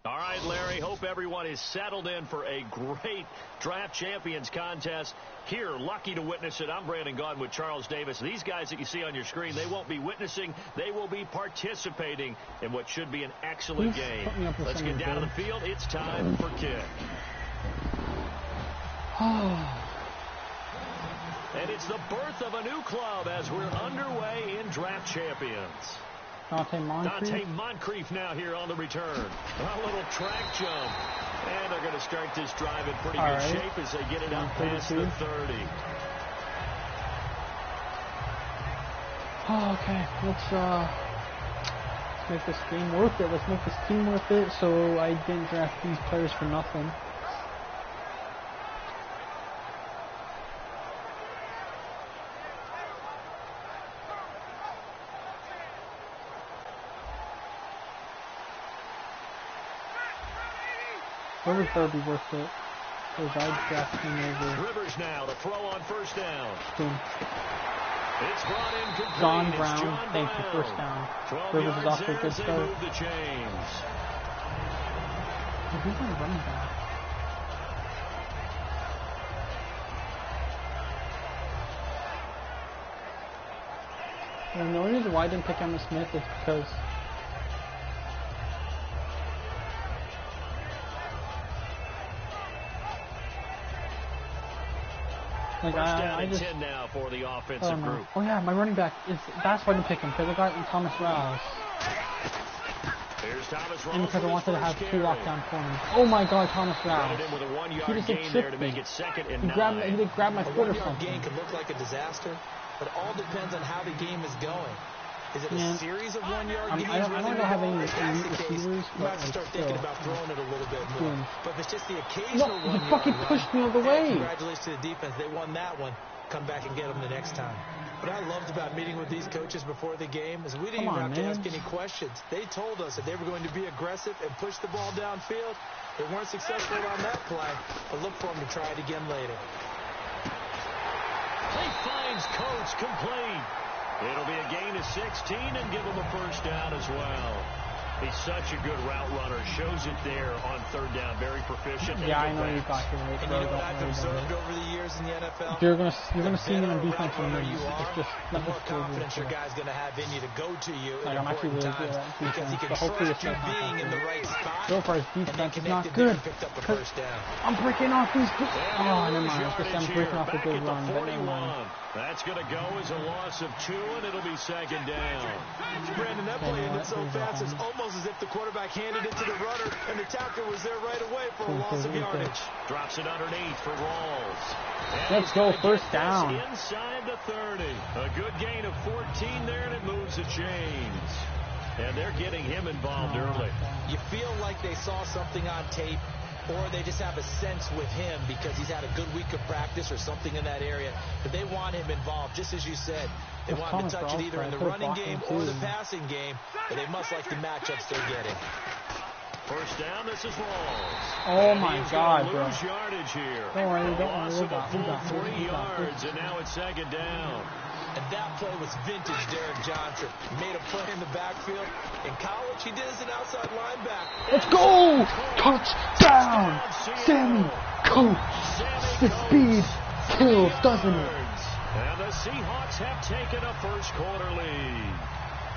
All right, Larry, hope everyone is settled in for a great Draft Champions contest. Here, lucky to witness it. I'm Brandon Gaudin with Charles Davis. These guys that you see on your screen, they won't be witnessing. They will be participating in what should be an excellent game. Let's get down to the field. It's time for kick. And it's the birth of a new club as we're underway in Draft Champions. Dante Moncrief now here on the return. A little track jump. And they're going to start this drive in pretty good shape as they get it up past the 30. Okay, let's make this game worth it. Let's make this team worth it so I didn't draft these players for nothing. Rivers better be worth it, because I drafted him over. Rivers now to throw on first down. Boom. It's brought in complete. John Brown, thank you, first down. Rivers is off to a good start. The chains. Who's my running back? And the only reason why I didn't pick Emmitt Smith is because I just 10 now for the offensive group. Oh yeah, my running back is. That's why I didn't pick him, because I got Thomas Rouse. Here's Thomas Rouse. And because I wanted to have 2 lockdown corners. Oh my God, Thomas Rouse. With a 1-yard he just gain there to make it 2nd and 9. He did grab my foot or something. A 1-yard gain could look like a disaster, but it all depends on how the game is going. Is it a series of 1-yard gains? I don't have any receivers, you might have to start thinking about throwing it a little bit more. But if it's just the occasional 1-yard he fucking pushed me out of the way. Congratulations to the defense. They won that one. Come back and get them the next time. What I loved about meeting with these coaches before the game is we didn't even have to ask any questions. They told us that they were going to be aggressive and push the ball downfield. They weren't successful on that play, but look for them to try it again later. He finds Coates complete. It'll be a gain of 16 and give him a first down as well. He's such a good route runner. Shows it there on 3rd down. Very proficient. Yeah, I know you got your right. And you know what I've observed over the years in the NFL? You're gonna see me on defense from me. It's just the more confidence your guy's gonna have in you to go to you like, at important times because he can trust you being in the right spot. So far, his defense is not good. I'm breaking off these. Oh, never mind. I'm breaking off a good run, but never mind. That's going to go as a loss of 2, and it'll be 2nd down. Brandon, that play ended so fast, it's almost as if the quarterback handed it to the runner, and the tackler was there right away for a loss of yardage. Drops it underneath for Rawls. Let's go, first down. Inside the 30. A good gain of 14 there, and it moves the chains. And they're getting him involved early. You feel like they saw something on tape, or they just have a sense with him because he's had a good week of practice or something in that area. But they want him involved, just as you said. They want him to touch it either in the running game or the passing game, but they must like the matchups they're getting. First down, this is Rawls. Oh my God, bro. Lose yardage here. Don't worry, loss of a full 3 yards, and now it's 2nd down. And that play was vintage Derek Johnson. He made a play in the backfield. In college, he did as an outside linebacker. Let's go! Touchdown! Sammy Coates! The speed kills, doesn't it? And the Seahawks have taken a first-quarter lead.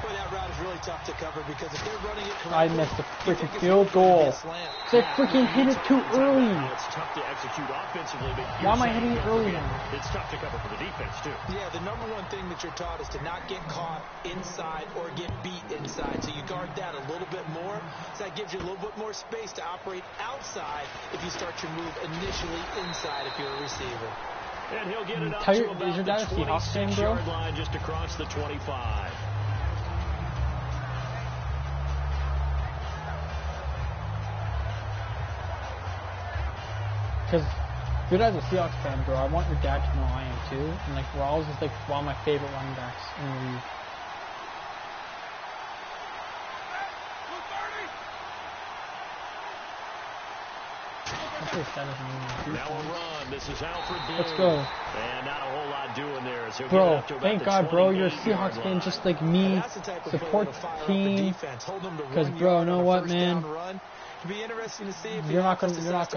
Boy, that route is really tough to cover because if they're running it correctly, I missed the freaking field goal. They freaking hit it too early. It's tough to execute offensively, but why am I hitting it early now? It's tough to cover for the defense, too. Yeah, the number one thing that you're taught is to not get caught inside or get beat inside. So you guard that a little bit more. So that gives you a little bit more space to operate outside if you start your move initially inside if you're a receiver. And he'll get it up to about the 26-yard line just across the 25. Because if you're as a Seahawks fan, bro, I want your dad to know I am too. And like Rawls is like one of my favorite running backs in the league. Now a run. This is Alfred Blue. Let's go. And not a whole lot doing there. So bro, thank God, bro, you're a Seahawks fan just like me. Support the team. Because, bro, you know what, man? You're not gonna like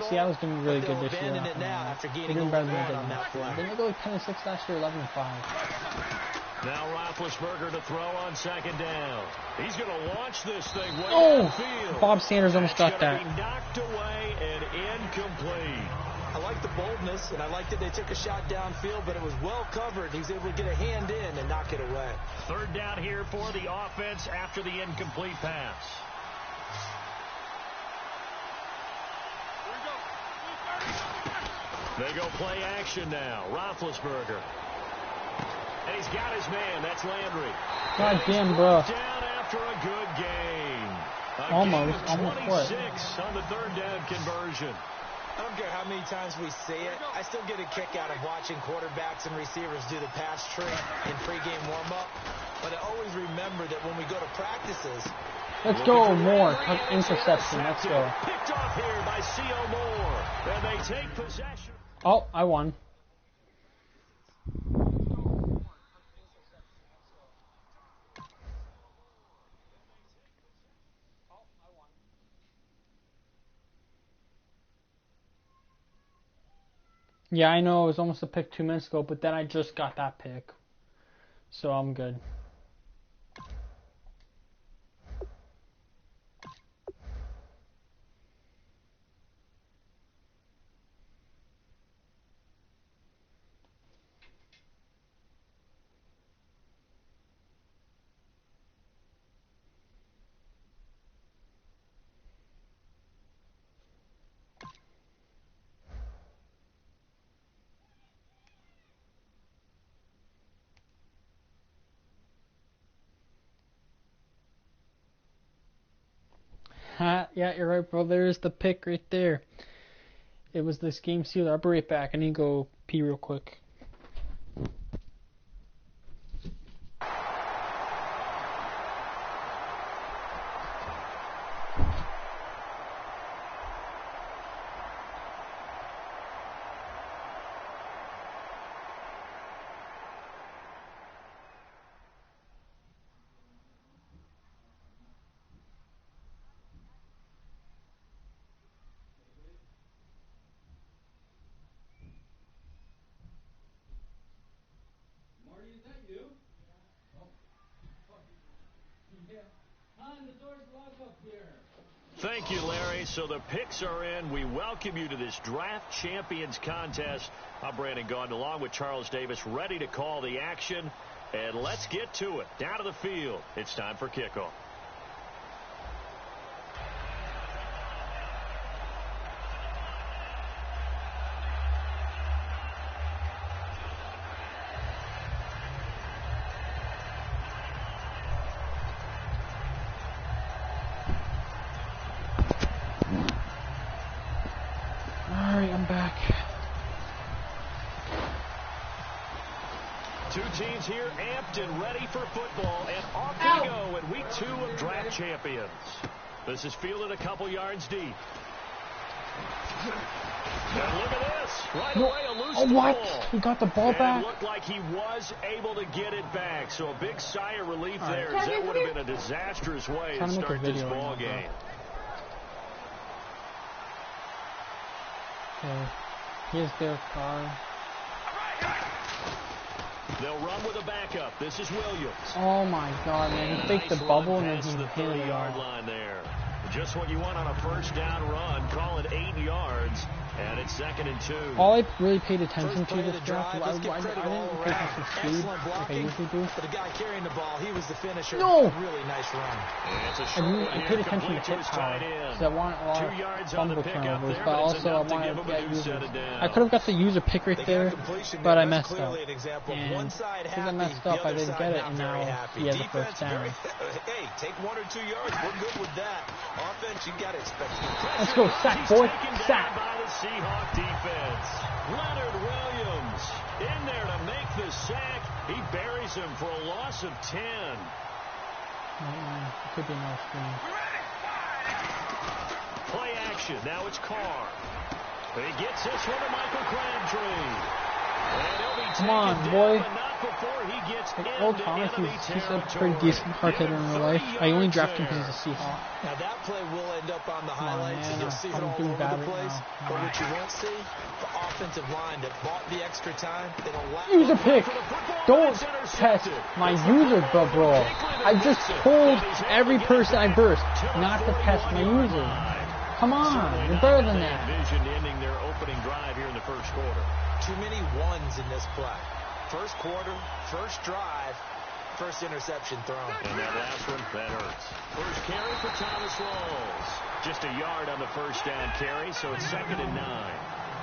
Seattle's doing really good this year. They're doing better than they did. Didn't they go like 10-6 last year, 11-5? Now Roethlisberger to throw on second down. He's going to launch this thing way downfield. Bob Sanders almost got that. Be knocked away and incomplete. I like the boldness, and I like that they took a shot downfield, but it was well covered. He was able to get a hand in and knock it away. Third down here for the offense after the incomplete pass. They go play action now. Roethlisberger. And he's got his man. That's Landry. God damn, bro. Down after a good game. Almost 26 on the third down conversion. I don't care how many times we see it. I still get a kick out of watching quarterbacks and receivers do the pass tree in pregame warm-up. But I always remember that when we go to practices. Let's go, Moore. Interception. Let's go. Picked off here by C.O. Moore. And they take possession. Oh, I won. Yeah, I know it was almost a pick 2 minutes ago, but then I just got that pick. So I'm good. Yeah, you're right, bro. There's the pick right there. It was this game sealer. I'll be right back. I need to go pee real quick. Thank you, Larry. So the picks are in. We welcome you to this Draft Champions contest. I'm Brandon Gaudin along with Charles Davis, ready to call the action. And let's get to it. Down to the field. It's time for kickoff. Two teams here amped and ready for football, and off we go in week 2 of Draft Champions. This is fielded a couple yards deep. And look at this. Right away, a loose ball. What? He got the ball back? It looked like he was able to get it back. So a big sigh of relief there, as that would have been a disastrous way to start this ball game. Okay. Here's their car. They'll run with a backup. This is Williams. Oh my God, man! He faked the bubble and then he hit hit the it. 30-yard line there. Just what you want on a first down run. Call it 8 yards, and it's 2nd and 2. All I really paid attention to this draft, I didn't pay attention to speed like I usually do. But the guy carrying the ball, he was the finisher. No! Really nice run. I paid attention to hit power, because I want a lot of fumble turnovers, but also I wanted to get users. I could have got the user pick right there, but I messed up. And because I messed up, I didn't get it, and now he has a first down. Hey, take 1 or 2 yards. We're good with that. Offense, you got to expect. Let's go, sack, boy. Sack. By the Seahawk defense. Leonard Williams in there to make the sack. He buries him for a loss of 10. It could be another screen. Play action. Now it's Carr. He gets this one to Michael Crabtree. Come on, boy. Old Thomas, he's a pretty decent hard hitter in real life. I only drafted him because he's a Seahawk. Now that play will end up on the highlights, and you'll see it all over the place. But what you won't see, the offensive line that bought the extra time, they don't lack. User pick. Don't test my user, bro. I just told every person I burst not to test my user. Come on, you're better than that. Ending their opening drive here in the first quarter. Too many ones in this play. First quarter, first drive, first interception thrown. And that last one, that hurts. First carry for Thomas Rawls. Just a yard on the first down carry, so it's 2nd and 9.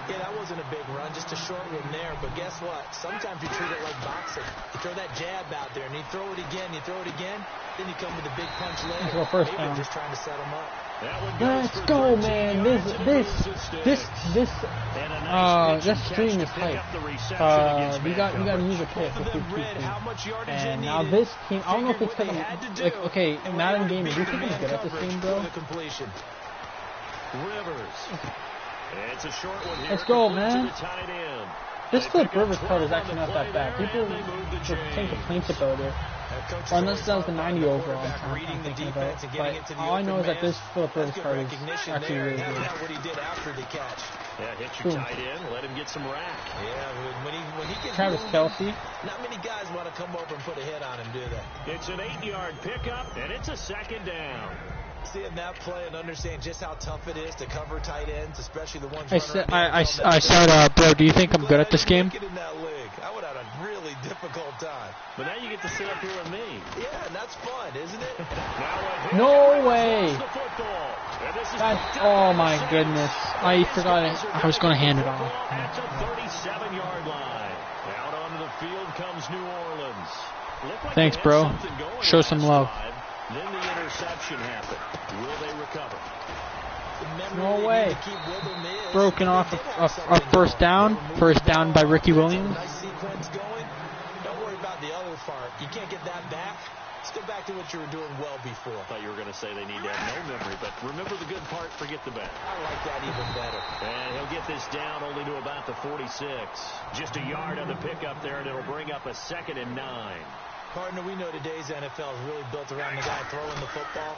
Yeah, that wasn't a big run, just a short one there. But guess what? Sometimes you treat it like boxing. You throw that jab out there, and you throw it again, then you come with a big punch later. Go first down. Just trying to set them up. Let's go, man. This stream is hype. We got to use a pick if we keep. And now this team, I don't know if it's because I'm like, okay, Madden game. Do you think I'm good at this game, bro? Rivers. It's a short one here. Let's go, man. This Philip Rivers card is actually not that bad. People saying complaints about it. Or unless that was the 90 overall I'm thinking about. But all I know is that this Philip Rivers card is actually really good. Yeah, hit your tight end, let him get some rack. Yeah, when he gets Travis Kelce. Not many guys want to come over and put a hit on him, do they? It's an 8-yard pickup, and it's a 2nd down. Seeing that play and understand just how tough it is to cover tight ends, especially the ones. I said, bro, do you think I'm good at this game? I would have a really difficult time. But now you get to sit up here with me. Yeah, and that's fun, isn't it? No way. Oh my goodness. I forgot I was going to hand it off. At the 37-yard line. Out onto the field comes New Orleans. Like thanks, bro. Show some love. Then the interception happened. Will they recover? No way. Broken off a first down. First down by Ricky Williams. Nice sequence going. Don't worry about the other part. You can't get that back. Let's go back to what you were doing well before. I thought you were going to say they need to have no memory, but remember the good part, forget the bad. I like that even better. And he'll get this down only to about the 46. Just a yard on the pickup there, and it'll bring up a 2nd and 9. Partner, we know today's NFL is really built around the guy throwing the football.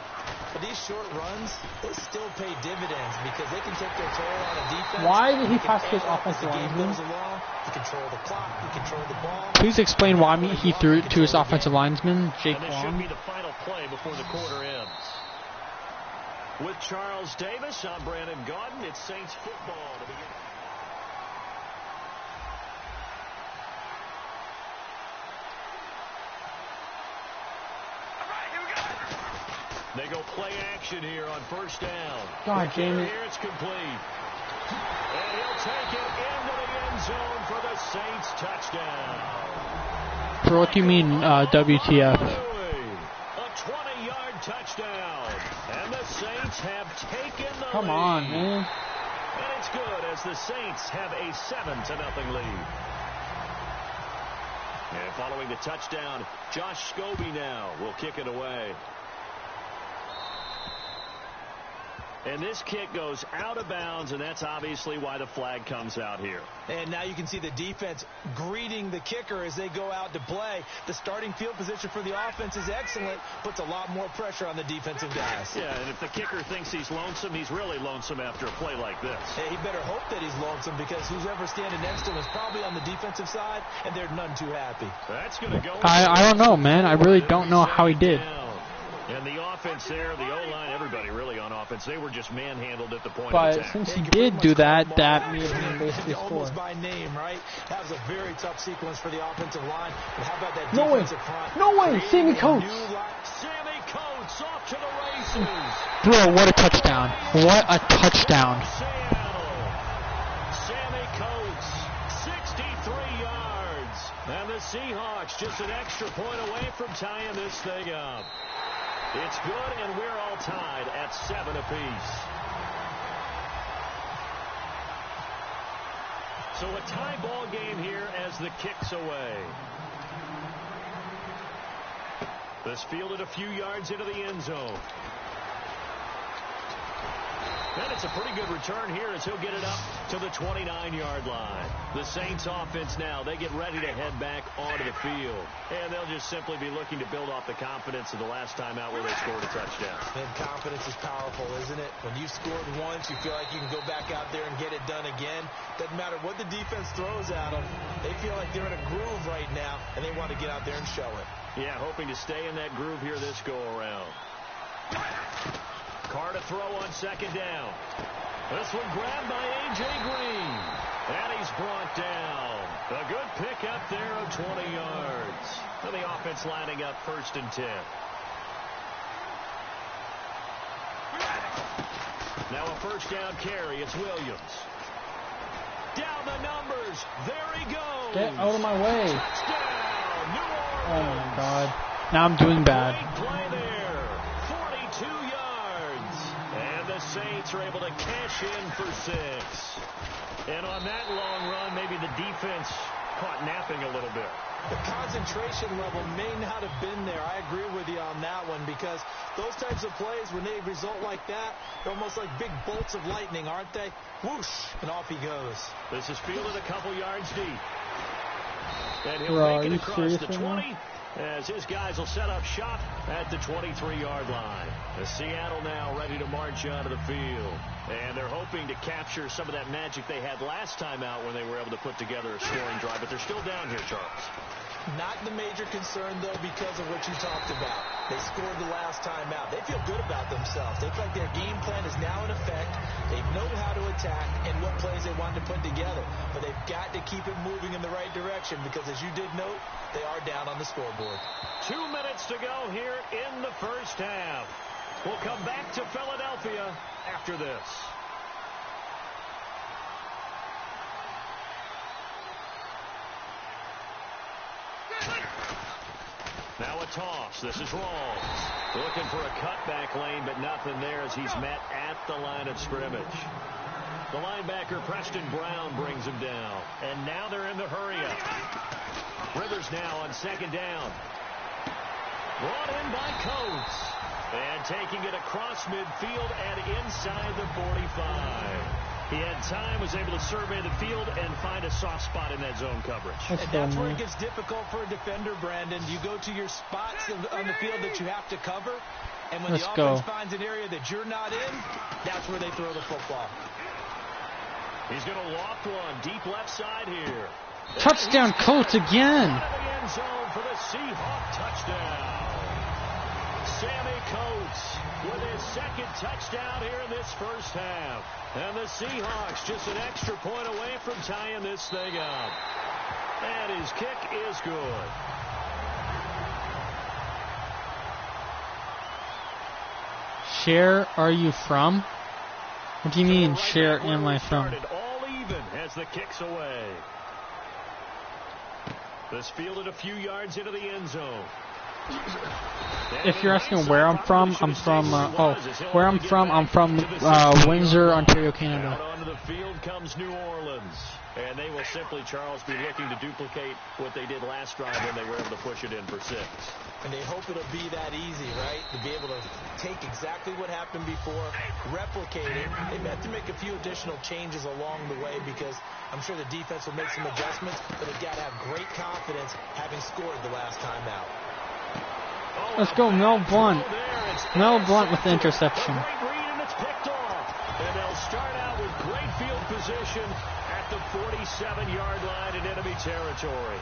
But these short runs, they still pay dividends because they can take their toll on a defense. Why did he pass his offensive lineman? You control the clock, you control the ball. Please explain why he threw it to his offensive linesman, Jake Long. And this should be the final play before the quarter ends. With Charles Davis, I'm Brandon Gaudin. It's Saints football to begin. They go play action here on first down. God damn it. Here it's complete. And he'll take it into the end zone for the Saints touchdown. For what do you mean, WTF? A 20-yard touchdown. And the Saints have taken the lead. Come on, man. And it's good as the Saints have a 7-0 lead. And following the touchdown, Josh Scobie now will kick it away. And this kick goes out of bounds, and that's obviously why the flag comes out here. And now you can see the defense greeting the kicker as they go out to play. The starting field position for the offense is excellent, puts a lot more pressure on the defensive guys. Yeah, and if the kicker thinks he's lonesome, he's really lonesome after a play like this. Hey, he better hope that he's lonesome because who's ever standing next to him is probably on the defensive side, and they're none too happy. That's going to go. I don't know, man. I really don't know how he did. And the offense there, the O-line, everybody really on offense, they were just manhandled at the point but of attack. Since he did do that, that made him basically score. Almost by name, right? That was a very tough sequence for the offensive line. But how about that no defensive front? No way! Sammy Coates! Sammy Coates off to the races! Bro, what a touchdown. What a touchdown. Sammy Coates, 63 yards. And the Seahawks just an extra point away from tying this thing up. It's good, and we're all tied at 7 apiece. So a tie ball game here as the kick's away. This fielded a few yards into the end zone. And it's a pretty good return here as he'll get it up to the 29-yard line. The Saints offense now, they get ready to head back onto the field. And they'll just simply be looking to build off the confidence of the last time out where they scored a touchdown. And confidence is powerful, isn't it? When you've scored once, you feel like you can go back out there and get it done again. Doesn't matter what the defense throws at them. They feel like they're in a groove right now, and they want to get out there and show it. Yeah, hoping to stay in that groove here this go-around. Carr to throw on second down. This one grabbed by A.J. Green. And he's brought down. A good pickup there of 20 yards. And the offense lining up 1st and 10. Now a first down carry. It's Williams. Down the numbers. There he goes. Get out of my way. Touchdown, New Orleans. Oh, my God. Now I'm doing bad. Great play there. 42 yards. And the Saints are able to cash in for 6. And on that long run, maybe the defense caught napping a little bit. The concentration level may not have been there. I agree with you on that one, because those types of plays, when they result like that, they're almost like big bolts of lightning, aren't they? Whoosh, and off he goes. This is fielded a couple yards deep. And he'll make it across the 20 as his guys will set up shop at the 23-yard line. The Seattle now ready to march onto the field. And they're hoping to capture some of that magic they had last time out when they were able to put together a scoring drive. But they're still down here, Charles. Not the major concern, though, because of what you talked about. They scored the last time out. They feel good about themselves. They feel like their game plan is now in effect. They know how to attack and what plays they want to put together. But they've got to keep it moving in the right direction because, as you did note, they are down on the scoreboard. 2 minutes to go here in the first half. We'll come back to Philadelphia after this. Now a toss. This is Rawls. Looking for a cutback lane, but nothing there as he's met at the line of scrimmage. The linebacker, Preston Brown, brings him down. And now they're in the hurry-up. Rivers now on second down. Brought in by Coates. And taking it across midfield and inside the 45. He had time, was able to survey the field and find a soft spot in that zone coverage. And that's where it gets difficult for a defender, Brandon. You go to your spots on the field that you have to cover, and when the offense finds an area that you're not in, that's where they throw the football. He's going to loft one deep left side here. Touchdown, Colts again. Out of the end zone for the Seahawk touchdown. Sammy Coates with his second touchdown here in this first half. And the Seahawks just an extra point away from tying this thing up. And his kick is good. Share, are you from? What do you mean, share, am I from? All even as the kick's away. This fielded a few yards into the end zone. If you're asking where I'm from, I'm from Windsor, Ontario, Canada. Out onto the field comes New Orleans. And they will simply, Charles, be looking to duplicate what they did last drive when they were able to push it in for 6. And they hope it'll be that easy, right? To be able to take exactly what happened before, replicate it. They may have to make a few additional changes along the way because I'm sure the defense will make some adjustments, but they've got to have great confidence having scored the last time out. Let's go, Mel Blount. Mel Blount with the interception. Great read, and it's picked off. And they'll start out with great field position at the 47-yard line in enemy territory.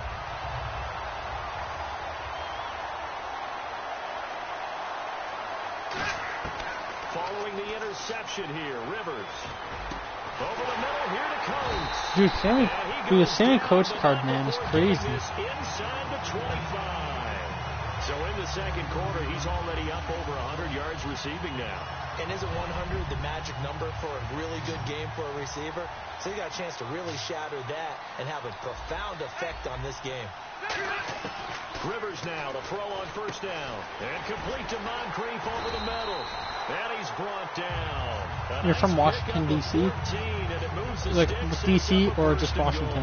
Following the interception here, Rivers. Over the middle here to Coates. Dude, the Sammy Coates card, man, is crazy. Inside the 25. So in the second quarter, he's already up over 100 yards receiving now. And isn't 100 the magic number for a really good game for a receiver? So he got a chance to really shatter that and have a profound effect on this game. Rivers now to throw on first down. And complete to Moncrief over the middle. And he's brought down. You're from Washington, D.C.? Like D.C. or just Washington?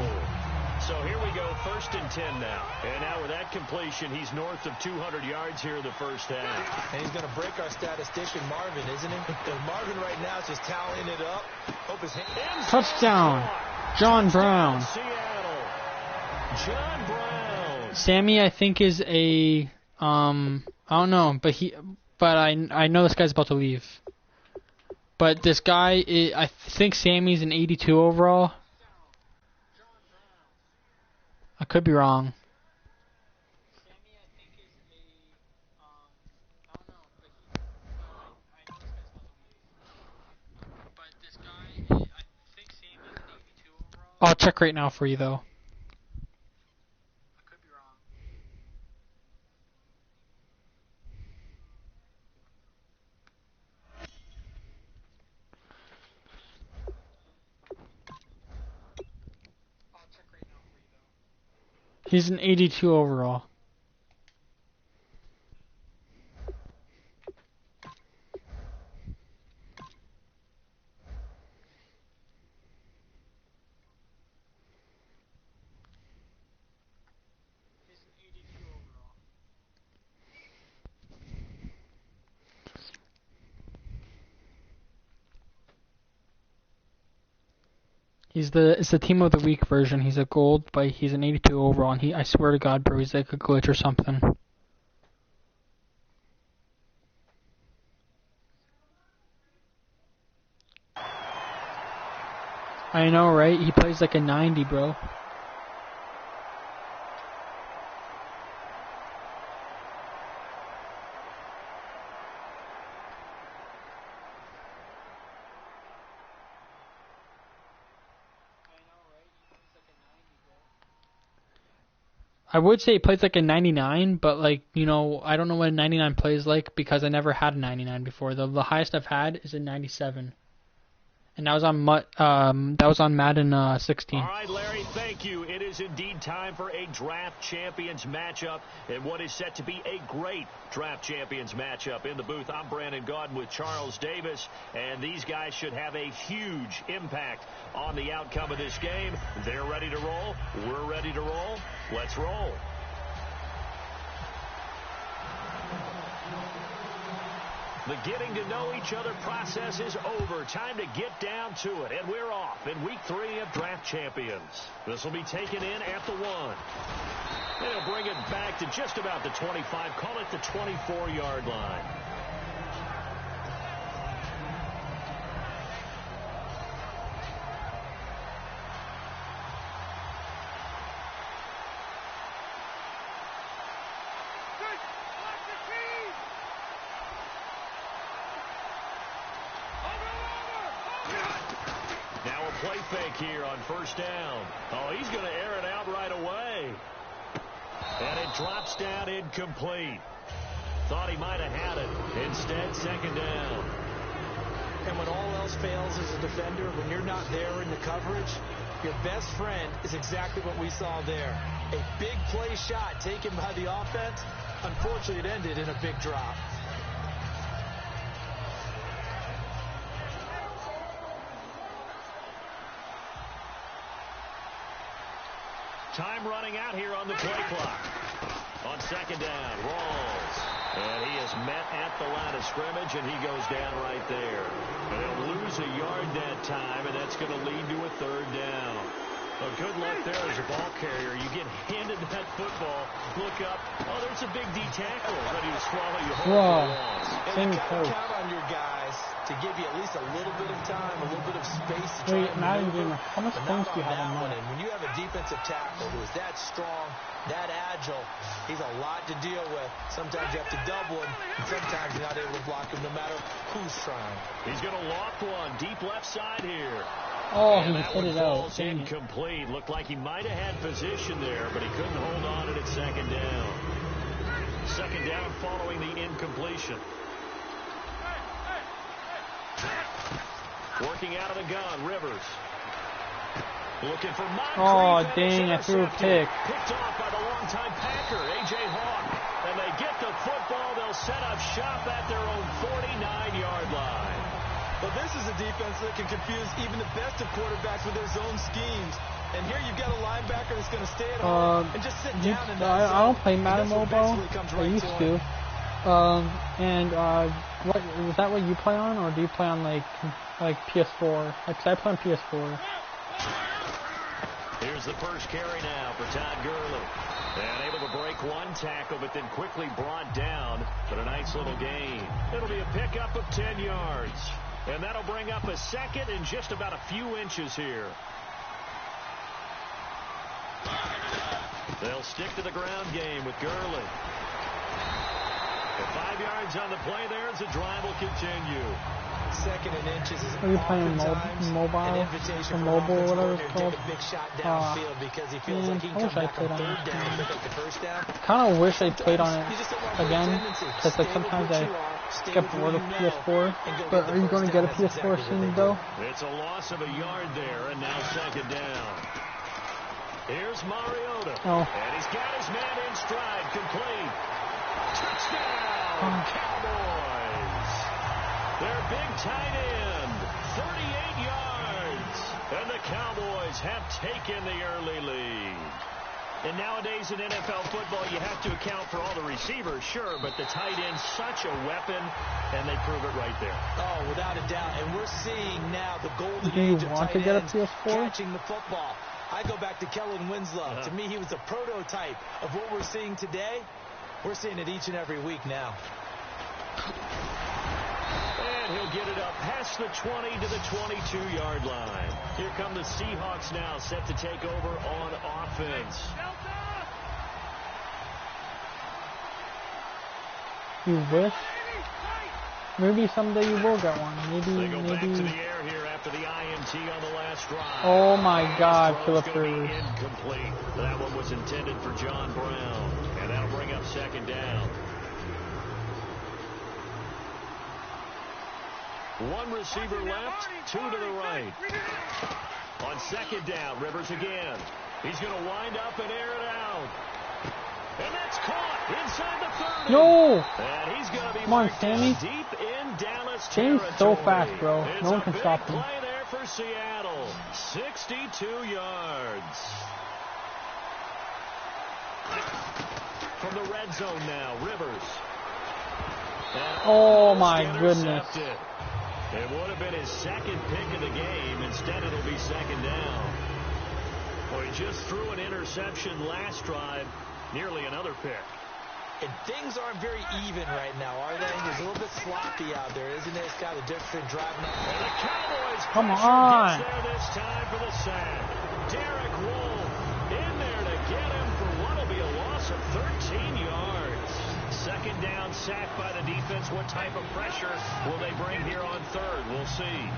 So here we go, 1st and 10 now. And now with that completion, he's north of 200 yards here in the first half. And he's going to break our statistician, Marvin, isn't he? Because Marvin right now is just tallying it up. Hope his touchdown, John Brown. Seattle. John Brown. Sammy, I think, is a I don't know, but I know this guy's about to leave. But this guy, I think Sammy's an 82 overall. I could be wrong. I'll check right now for you, though. I could be wrong. I'll check right now for you, though. He's an 82 overall. It's the team of the week version. He's a gold, but he's an 82 overall, and I swear to God, bro, he's like a glitch or something. I know, right? He plays like a 90, bro. I would say he plays like a 99, but like, you know, I don't know what a 99 plays like because I never had a 99 before. The highest I've had is a 97. And that was on Madden 16. All right, Larry, thank you. It is indeed time for a draft champions matchup, and what is set to be a great draft champions matchup. In the booth, I'm Brandon Gaudin with Charles Davis, and these guys should have a huge impact on the outcome of this game. They're ready to roll. We're ready to roll. Let's roll. The getting to know each other process is over. Time to get down to it. And we're off in week 3 of Draft Champions. This will be taken in at the 1. They'll bring it back to just about the 25. Call it the 24-yard line. Play fake here on first down. Oh, he's going to air it out right away. And it drops down incomplete. Thought he might have had it. Instead, second down. And when all else fails as a defender, when you're not there in the coverage, your best friend is exactly what we saw there. A big play shot taken by the offense. Unfortunately, it ended in a big drop. Time running out here on the play clock. On second down, rolls. And he is met at the line of scrimmage, and he goes down right there. And he'll lose a yard that time, and that's going to lead to a third down. Well, good luck there as a ball carrier. You get handed that football, look up, oh, there's a big D tackle ready to swallow you whole. And you got to count on your guys to give you at least a little bit of time, a little bit of space to try and maneuver. How much points do you have on that? And when you have a defensive tackle who is that strong, that agile, he's a lot to deal with. Sometimes you have to double him, and sometimes you're not able to block him no matter who's trying. He's going to loft one deep left side here. Oh, he hit it out. Incomplete. Looked like he might have had position there, but he couldn't hold on to it at second down. Second down following the incompletion. Working out of the gun, Rivers. Looking for Moncrief. Oh, dang, I threw a pick. Picked off by the longtime Packer, A.J. Hawk. And they get the football. They'll set up shop at their own 49-yard line. But this is a defense that can confuse even the best of quarterbacks with their zone schemes. And here you've got a linebacker that's going to stay at home and just sit down in that I zone. don't play Madden Mobile. Right I used to. What is that? What you play on, or do you play on like PS4? I play on PS4. Here's the first carry now for Todd Gurley. And able to break one tackle, but then quickly brought down. But a nice little gain. It'll be a pickup of 10 yards. And that'll bring up a second and just about a few inches here. They'll stick to the ground game with Gurley. 5 yards on the play there as the drive will continue. Second and inches is Are you playing mobile or mobile or whatever it's called? I wish I played on it. Kind of wish I played on it again, because like sometimes I get bored of PS4. But are you going to get a PS4 soon, though? It's a loss of a yard there, and now second down. Here's Mariota. Oh. And he's got his man in stride, complete. Touchdown, Cowboys. Their big tight end, 38 yards. And the Cowboys have taken the early lead. And nowadays in NFL football, you have to account for all the receivers, sure, but the tight end's such a weapon, and they prove it right there. Oh, without a doubt. And we're seeing now the golden Do you age of want tight to get a ends PS4? catching the football. I go back to Kellen Winslow. To me, he was a prototype of what we're seeing today. We're seeing it each and every week now. And he'll get it up past the 20 to the 22-yard line. Here come the Seahawks now, set to take over on offense. You wish? Maybe someday you will get one. They go back to the air here after the INT on the last drive. Oh my God, Philip Rivers. Incomplete. That one was intended for John Brown. And that'll bring up second down. One receiver left, two to the right. On second down, Rivers again. He's going to wind up and air it out. And that's caught inside the 30. No! And he's going to be Come on, Sammy. deep in Dallas Sammy's territory. so fast, bro. It's No one can stop him. play there for Seattle. 62 yards. From the red zone now, Rivers. Oh my goodness. It would have been his second pick of the game. Instead, it'll be second down. Well, he just threw an interception last drive. Nearly another pick. And things aren't very even right now, are they? It's a little bit sloppy out there, isn't it? It's kind of a different driving up. And the Cowboys Come on. gets there this time for the sack. Derek Wolfe in there to get him for what will be a loss of 13 yards. Second down, sack by the defense. What type of pressure will they bring here on third? We'll see.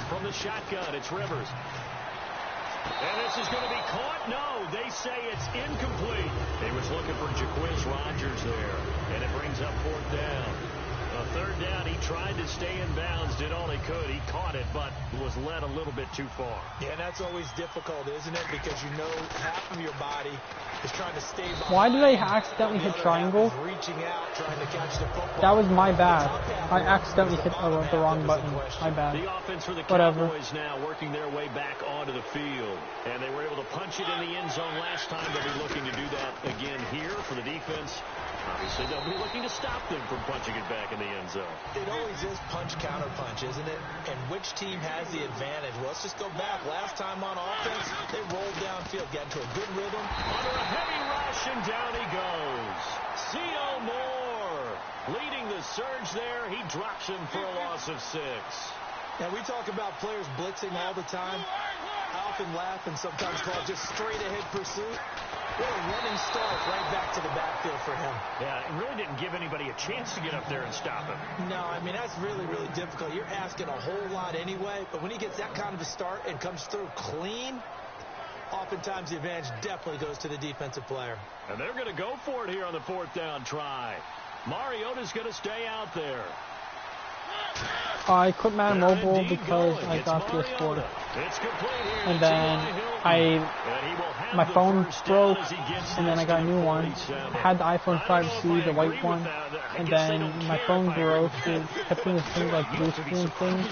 From the shotgun, it's Rivers. And this is going to be caught? No, they say it's incomplete. He was looking for Jaquiz Rodgers there, and it brings up fourth down. Third down, he tried to stay in bounds, did all he could. He caught it, but was led a little bit too far. Yeah, and that's always difficult, isn't it? Because you know half of your body is trying to stay behind. Why did I accidentally hit triangle? Reaching out, trying to catch the football. That was my bad. I accidentally hit the wrong button. My bad. The offense for the Whatever. Cowboys now working their way back onto the field. And they were able to punch it in the end zone last time. They'll be looking to do that again here for the defense. Obviously, they'll be looking to stop them from punching it back in the end zone. It always is punch, counter punch, isn't it? And which team has the advantage? Well, let's just go back. Last time on offense, they rolled downfield, got into a good rhythm. Under a heavy rush, and down he goes. C.O. Moore leading the surge there. He drops him for a loss of 6. Now, we talk about players blitzing all the time. I often laugh and sometimes call it just straight-ahead pursuit. What a running start right back to the backfield for him. Yeah, it really didn't give anybody a chance to get up there and stop him. No, I mean, that's really, really difficult. You're asking a whole lot anyway, but when he gets that kind of a start and comes through clean, oftentimes the advantage definitely goes to the defensive player. And they're going to go for it here on the fourth down try. Mariota's going to stay out there. I quit Madden Mobile because I got PS4. And then my phone broke, and then I got a new one. I had the iPhone 5C, the white one, and then my phone broke. It kept doing this thing like blue screen thing,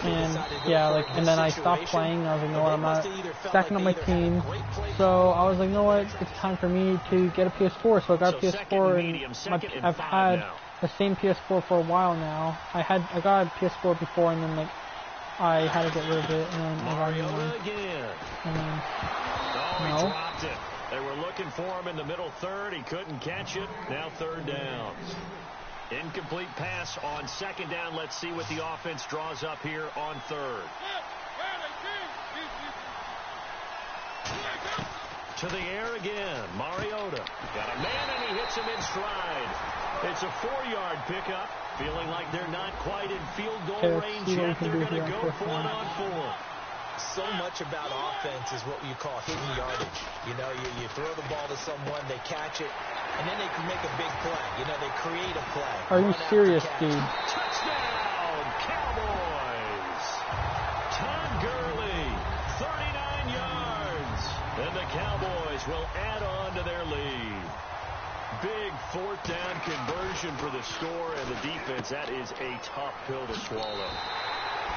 and yeah, like, and then I stopped playing. I was like, you know what, I'm not stacking up my team. So I was like, you know what, it's time for me to get a PS4. So I got a PS4, and I've had the same PS4 for a while now. I got a PS4 before, and then like I had to get rid of it, and then I got a new one. And then, no. Dropped it. They were looking for him in the middle third. He couldn't catch it. Now third down. Incomplete pass on second down. Let's see what the offense draws up here on third. To the air again. Mariota got a man, and he hits him in stride. It's a 4-yard pickup. Feeling like they're not quite in field goal range yet. They're going to go for it on 4. So much about offense is what you call hidden yardage. You know, you throw the ball to someone, they catch it, and then they can make a big play. You know, they create a play. Are you serious, dude? Touchdown, Cowboys. Todd Gurley, 39 yards. And the Cowboys will add on to their lead. Big fourth down conversion for the score, and the defense, that is a tough pill to swallow.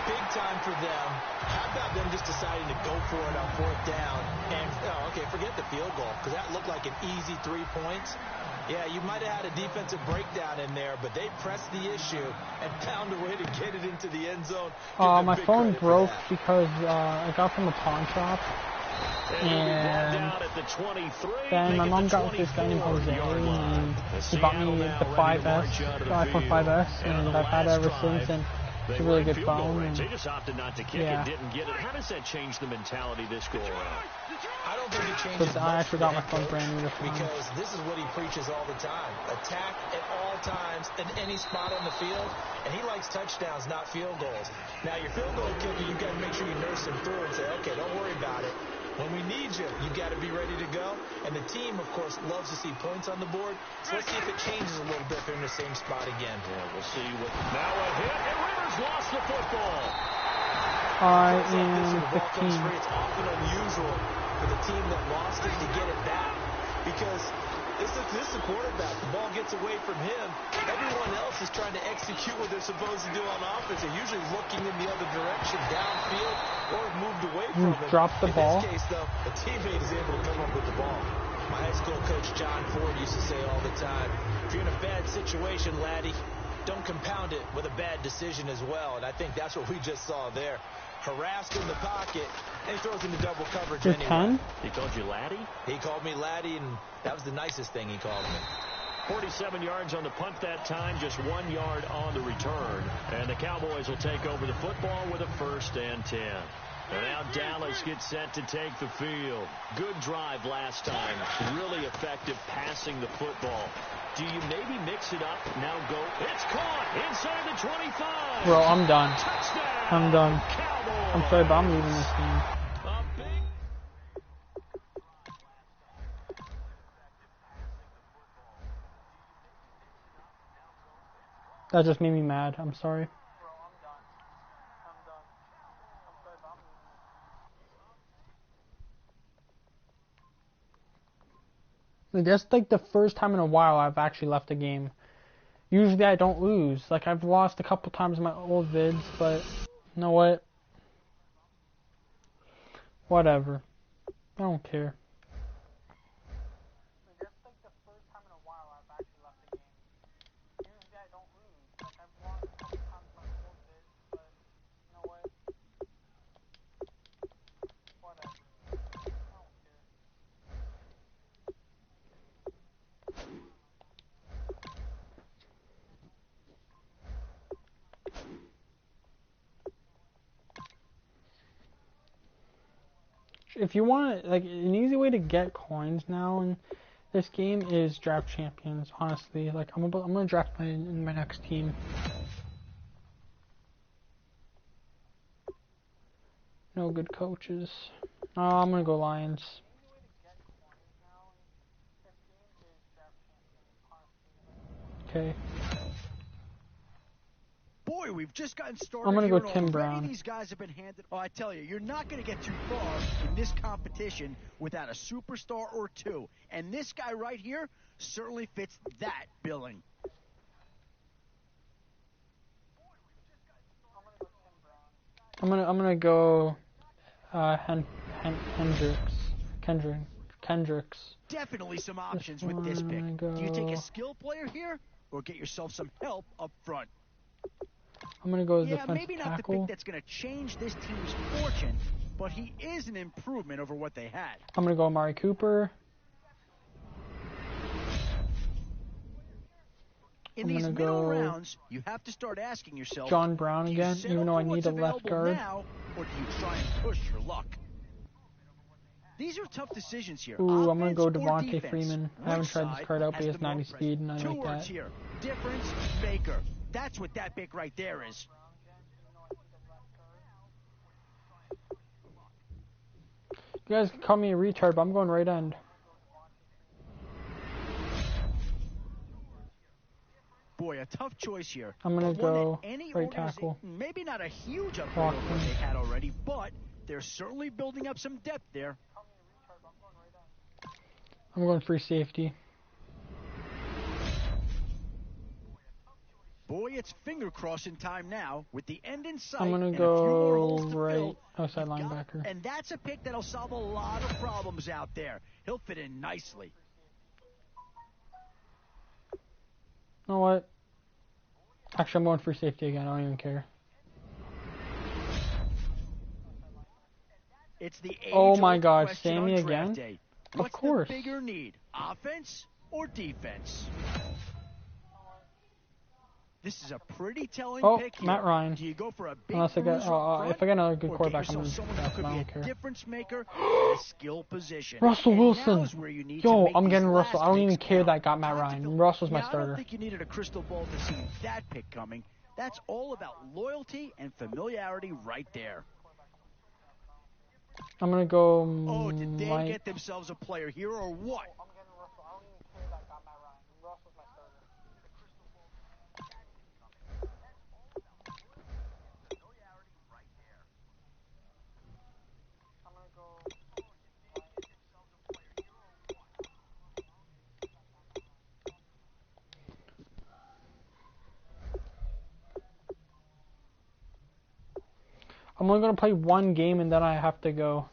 Big time for them. How about them just deciding to go for it on fourth down? And, okay, forget the field goal, because that looked like an easy 3 points. Yeah, you might have had a defensive breakdown in there, but they pressed the issue and found a way to get it into the end zone. My phone broke because I got from a pawn shop. And then my mom got with this guy named Jose, and he bought me the 5S, the iPhone 5S, and I've had it ever since, and it's a really good phone. And they just opted not to kick it, didn't get it. How does that change the mentality this go around? I don't think it changes much. I actually got my phone brand new this time. Because this is what he preaches all the time. Attack at all times in any spot on the field, and he likes touchdowns, not field goals. Now, your field goal kicker, you've got to make sure you nurse him through and say, okay, don't worry about it. When we need you, you've got to be ready to go. And the team, of course, loves to see points on the board. So let's see if it changes a little bit if they're in the same spot again. Yeah, we'll see. Now a hit, and Rivers lost the football. I am 15. It's often unusual for the team that lost it to get it back. Because this is a quarterback. The ball gets away from him. Everyone else is trying to execute what they're supposed to do on offense. They're usually looking in the other direction, downfield, or moved away from it. Dropped the ball. In this case, though, a teammate is able to come up with the ball. My high school coach, John Ford, used to say all the time, if you're in a bad situation, laddie, don't compound it with a bad decision as well. And I think that's what we just saw there. Harassed in the pocket, and he throws into double coverage anyway. He called you laddie? He called me laddie, and that was the nicest thing he called me. 47 yards on the punt that time, just 1 yard on the return. And the Cowboys will take over the football with a 1st and 10. And now Dallas gets set to take the field. Good drive last time. Really effective passing the football. Do you maybe mix it up? Now go. It's caught inside the 25. Bro, I'm done. Touchdown. I'm done. Cowboys. I'm sorry, but I'm leaving this game. That just made me mad. I'm sorry. Like, that's like the first time in a while I've actually left a game. Usually I don't lose. Like, I've lost a couple times in my old vids, but you know what? Whatever. I don't care. If you want, like, an easy way to get coins now in this game is draft champions. Honestly, like, I'm gonna draft in my next team. No good coaches. Oh, I'm gonna go Lions. Okay. we've just gotten started. I'm gonna go here, Tim and Brown. These guys have been handed. Oh, I tell you, you're not gonna get too far in this competition without a superstar or two. And this guy right here certainly fits that billing. I'm gonna go Kendricks. Definitely some options with this pick. Do you take a skill player here or get yourself some help up front? I'm gonna go Yeah, defensive maybe not tackle. the pick that's gonna change this team's fortune, but he is an improvement over what they had. I'm gonna go Amari Cooper. In these middle rounds, you have to start asking yourself, John Brown again, even though I need a left guard. Now, or do you try and push your luck? These are tough decisions here. Ooh, I'm gonna go Devontae Freeman. I haven't tried this card out, but he has 90 speed, and I Two like words that. Here. Difference maker. That's what that pick right there is. You guys can call me a retard, but I'm going right end. Boy, a tough choice here. I'm gonna go right tackle. Maybe not a huge upgrade over what they had already, but they're certainly building up some depth there. I'm going free safety. Boy, it's finger crossing time now with the end in sight. I'm gonna go right outside linebacker. And that's a pick that'll solve a lot of problems out there. He'll fit in nicely. You know what? Actually, I'm going free safety again. I don't even care. It's the oh my God, Sammy again? Of course. What's the bigger need, offense or defense? This is a pretty telling pick here. Matt Ryan. Do you go for a big Unless I get, if I get another good quarterback, I'm going to draft him. I don't care. Difference maker at a skill position. Russell Wilson. Yo, I'm getting Russell. I don't even care that got Matt Ryan. Russell's my starter. I don't think you needed a crystal ball to see that pick coming. That's all about loyalty and familiarity right there. I'm going to go Oh, did they get themselves a player here or what? I'm getting Russell. I don't even care that got Matt Ryan. Russell's my starter. I'm only going to play one game and then I have to go.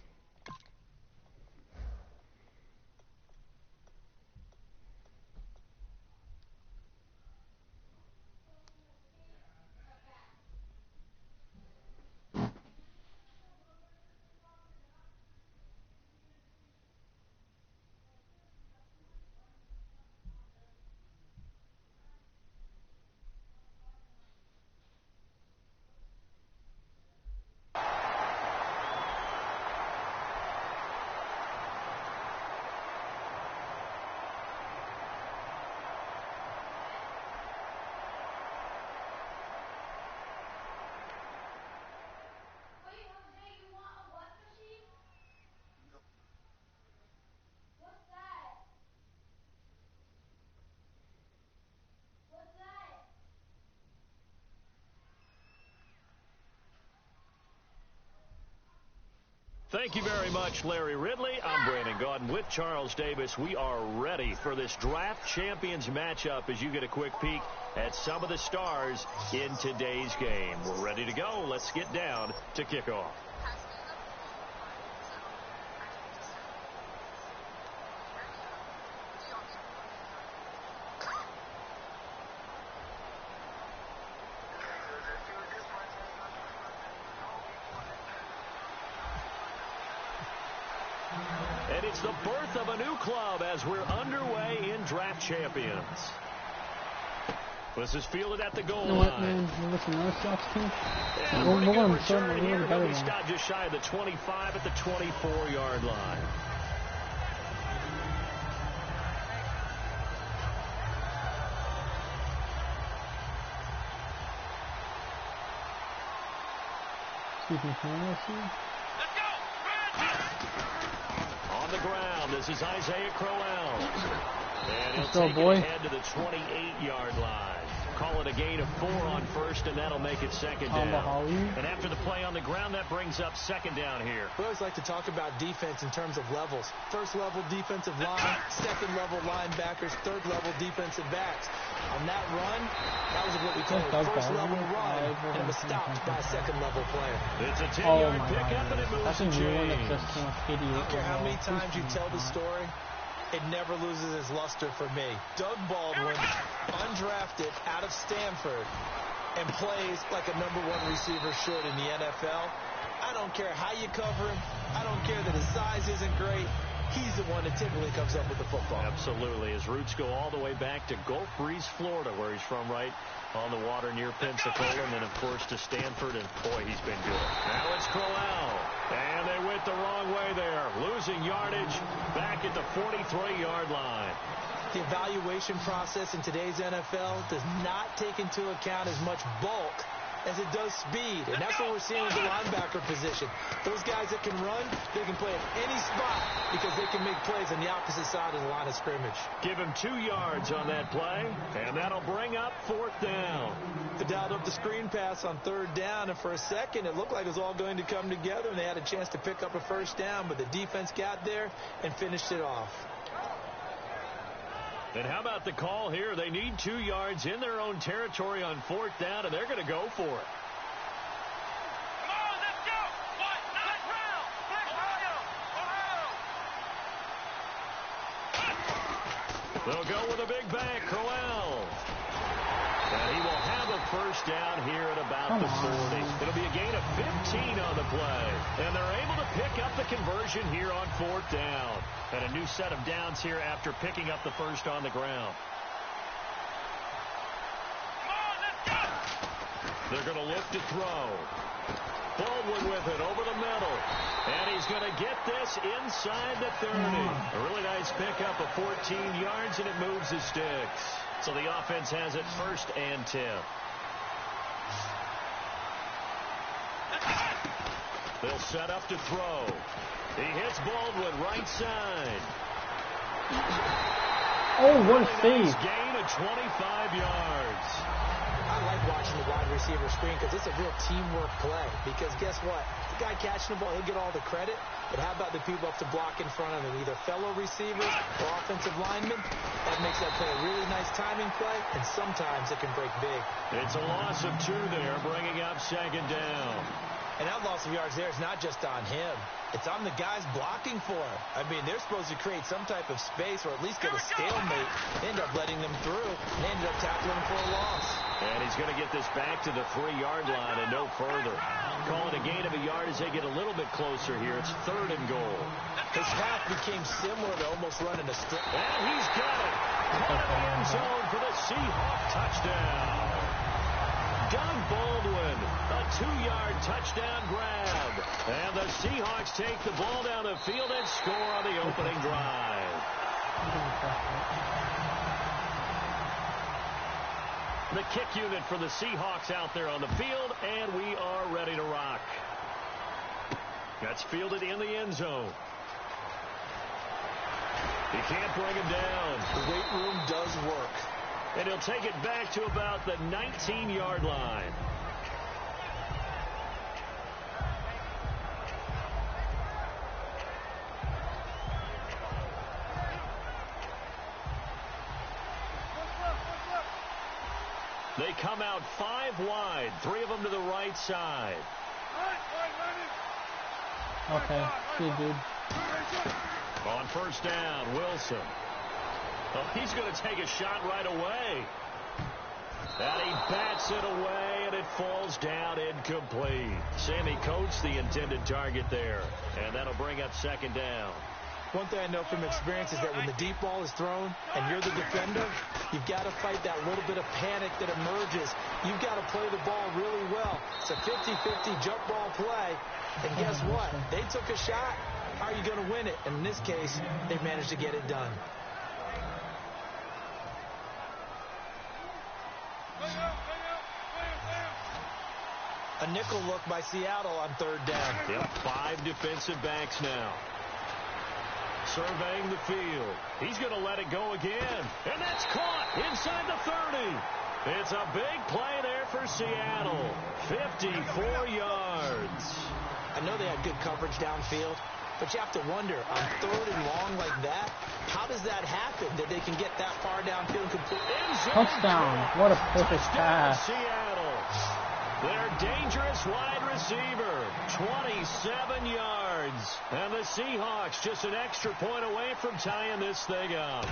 Thank you very much, Larry Ridley. I'm Brandon Gaudin with Charles Davis. We are ready for this draft champions matchup as you get a quick peek at some of the stars in today's game. We're ready to go. Let's get down to kickoff. And it's the birth of a new club as we're underway in Draft Champions. This is fielded at the goal line. What, man? Listen, those sucks too. And We're pretty good going return to here. better He'll be one. stopped just shy of the 25 at the 24-yard line. Excuse me, can I see? On the ground, this is Isaiah Crowell. And he'll Let's go, take boy. it ahead to the 28-yard line. Call it a gain of 4 on first, and that'll make it second down. And after the play on the ground, that brings up second down here. We always like to talk about defense in terms of levels. First level defensive line, second level linebackers, third level defensive backs. On that run, that was what we call a first level run, and it was stopped by a second level player. It's a 10-yard pickup, and it moves to James. I don't care how many times you tell the story, it never loses its luster for me. Doug Baldwin, undrafted out of Stanford, and plays like a #1 receiver should in the NFL. I don't care how you cover him. I don't care that his size isn't great. He's the one that typically comes up with the football. Absolutely. His roots go all the way back to Gulf Breeze, Florida, where he's from, right on the water near Pensacola, and then, of course, to Stanford, and, boy, he's been good. Now it's Crowell, and they went the wrong way there, losing yardage back at the 43-yard line. The evaluation process in today's NFL does not take into account as much bulk as it does speed, and that's what we're seeing with the linebacker position. Those guys that can run, they can play at any spot because they can make plays on the opposite side of the line of scrimmage. Give him 2 yards on that play, and that'll bring up 4th down. They dialed up the screen pass on 3rd down, and for a second it looked like it was all going to come together, and they had a chance to pick up a first down, but the defense got there and finished it off. And how about the call here? They need 2 yards in their own territory on 4th down, and they're going to go for it. Come on, let's go. Next round. They'll go with a big back, Crowell. And he will have a first down here at about the 40. It'll be a gain of 15 on the play. And they're able to pick up the conversion here on 4th down. And a new set of downs here after picking up the first on the ground. Come on, let's go. They're going to look to throw. Baldwin with it over the middle. And he's going to get this inside the 30. A really nice pickup of 14 yards, and it moves the sticks. So the offense has it 1st and 10. They'll set up to throw. He hits Baldwin right side. Oh, what a save. Gain of 25 yards. I like watching the wide receiver screen because it's a real teamwork play. Because guess what? The guy catching the ball, he'll get all the credit. But how about the people up to block in front of him? Either fellow receivers or offensive linemen. That makes that play a really nice timing play, and sometimes it can break big. It's a loss of 2 there, bringing up 2nd down. And that loss of yards there is not just on him. It's on the guys blocking for him. I mean, they're supposed to create some type of space or at least get a stalemate. They end up letting them through. They ended up tackling him for a loss. And he's going to get this back to the 3-yard line and no further. Call it a gain of a yard as they get a little bit closer here. It's 3rd and goal. His path became similar to almost running a strip. And he's got it. Into the end zone for the Seahawk touchdown. Doug Baldwin, a 2-yard touchdown grab. And the Seahawks take the ball down the field and score on the opening drive. The kick unit for the Seahawks out there on the field, and we are ready to rock. That's fielded in the end zone. He can't bring him down. The weight room does work. And he'll take it back to about the 19-yard line. They come out 5 wide, 3 of them to the right side. Okay, see you, dude. On 1st down, Wilson. Oh, he's going to take a shot right away. And he bats it away, and it falls down incomplete. Sammy Coates, the intended target there. And that'll bring up 2nd down. One thing I know from experience is that when the deep ball is thrown and you're the defender, you've got to fight that little bit of panic that emerges. You've got to play the ball really well. It's a 50-50 jump ball play. And guess what? They took a shot. How are you going to win it? And in this case, they managed to get it done. A nickel look by Seattle on 3rd down. Yep, 5 defensive backs now. Surveying the field. He's going to let it go again. And that's caught inside the 30. It's a big play there for Seattle. 54 yards. I know they had good coverage downfield, but you have to wonder, on 3rd and long like that, how does that happen that they can get that far downfield and complete? Touchdown. What a perfect pass. Seattle. Their dangerous wide receiver, 27 yards. And the Seahawks just an extra point away from tying this thing up.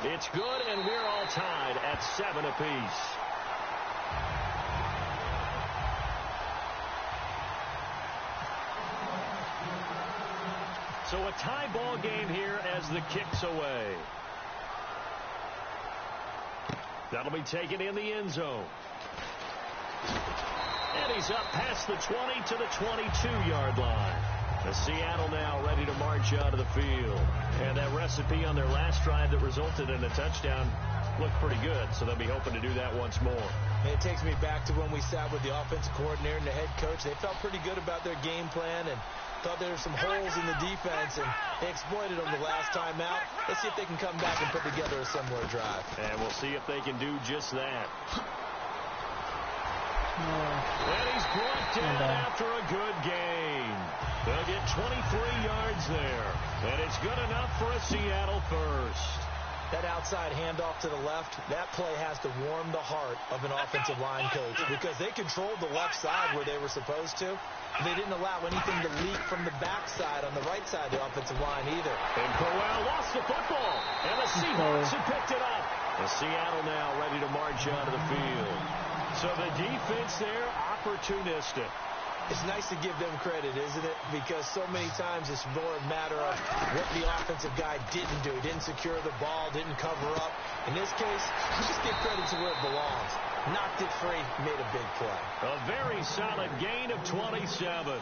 It's good, and we're all tied at 7 apiece. So a tie ball game here as the kick's away. That'll be taken in the end zone. And he's up past the 20 to the 22-yard line. The Seattle now ready to march out of the field. And that recipe on their last drive that resulted in a touchdown looked pretty good, so they'll be hoping to do that once more. And it takes me back to when we sat with the offensive coordinator and the head coach. They felt pretty good about their game plan and thought there were some holes in the defense, and they exploited them the last time out. Let's see if they can come back and put together a similar drive. And we'll see if they can do just that. And he's brought down after a good gain. They'll get 23 yards there. And it's good enough for a Seattle first. That outside handoff to the left, that play has to warm the heart of an offensive line coach because they controlled the left side where they were supposed to. They didn't allow anything to leak from the backside on the right side of the offensive line either. And Crowell lost the football. And the Seahawks have picked it up. And Seattle now ready to march out of the field. So the defense there, opportunistic. It's nice to give them credit, isn't it? Because so many times it's more a matter of what the offensive guy didn't do. Didn't secure the ball, didn't cover up. In this case, just give credit to where it belongs. Knocked it free, made a big play. A very solid gain of 27.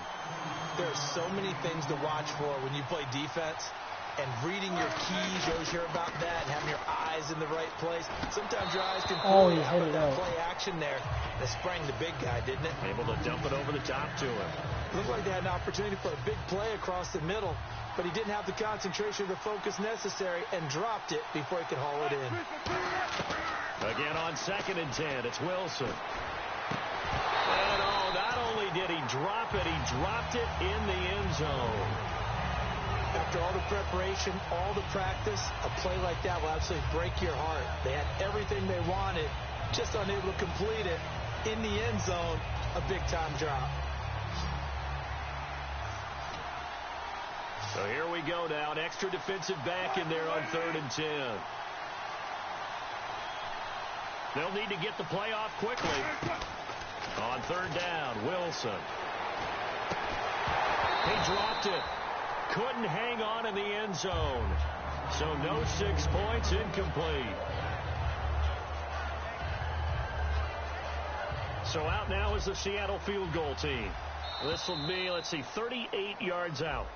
There are so many things to watch for when you play defense. And reading your keys, you always hear about that, and having your eyes in the right place. Sometimes your eyes can fool you. How about that play action there? That sprang the big guy, didn't it? Able to dump it over the top to him. Looked like they had an opportunity for a big play across the middle, but he didn't have the concentration or the focus necessary and dropped it before he could haul it in. Again on 2nd and 10, it's Wilson. And not only did he drop it, he dropped it in the end zone. After all the preparation, all the practice, a play like that will absolutely break your heart. They had everything they wanted, just unable to complete it. In the end zone, a big-time drop. So here we go now, an extra defensive back in there on 3rd and 10. They'll need to get the play off quickly. On 3rd down, Wilson. He dropped it. Couldn't hang on in the end zone. So no 6 points, incomplete. So out now is the Seattle field goal team. This will be, 38 yards out.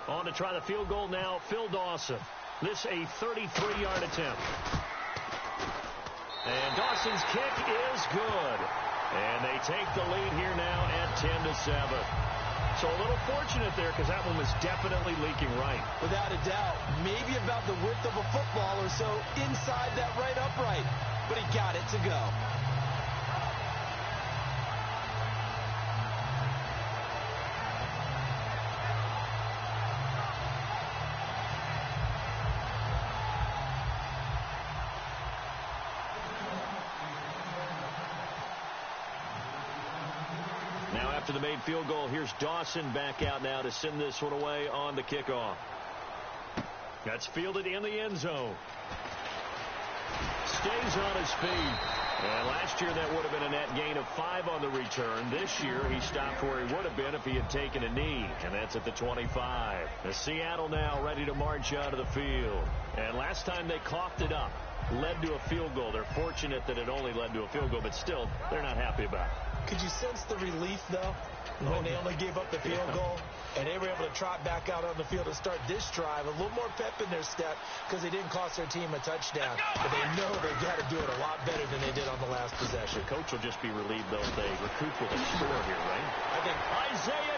On to try the field goal now, Phil Dawson. This a 33-yard attempt. And Dawson's kick is good. And they take the lead here now at 10-7. So a little fortunate there because that one was definitely leaking right. Without a doubt. Maybe about the width of a football or so inside that right upright. But he got it to go. After the made field goal, here's Dawson back out now to send this one away on the kickoff. That's fielded in the end zone. Stays on his feet. And last year that would have been a net gain of 5 on the return. This year he stopped where he would have been if he had taken a knee. And that's at the 25. The Seattle now ready to march out of the field. And last time they coughed it up, led to a field goal. They're fortunate that it only led to a field goal, but still, they're not happy about it. Could you sense the relief, though, when they only gave up the field goal? And they were able to trot back out on the field to start this drive. A little more pep in their step because they didn't cost their team a touchdown. But they know they've got to do it a lot better than they did on the last possession. The coach will just be relieved, though, if they recoup with a score here, right? I think Isaiah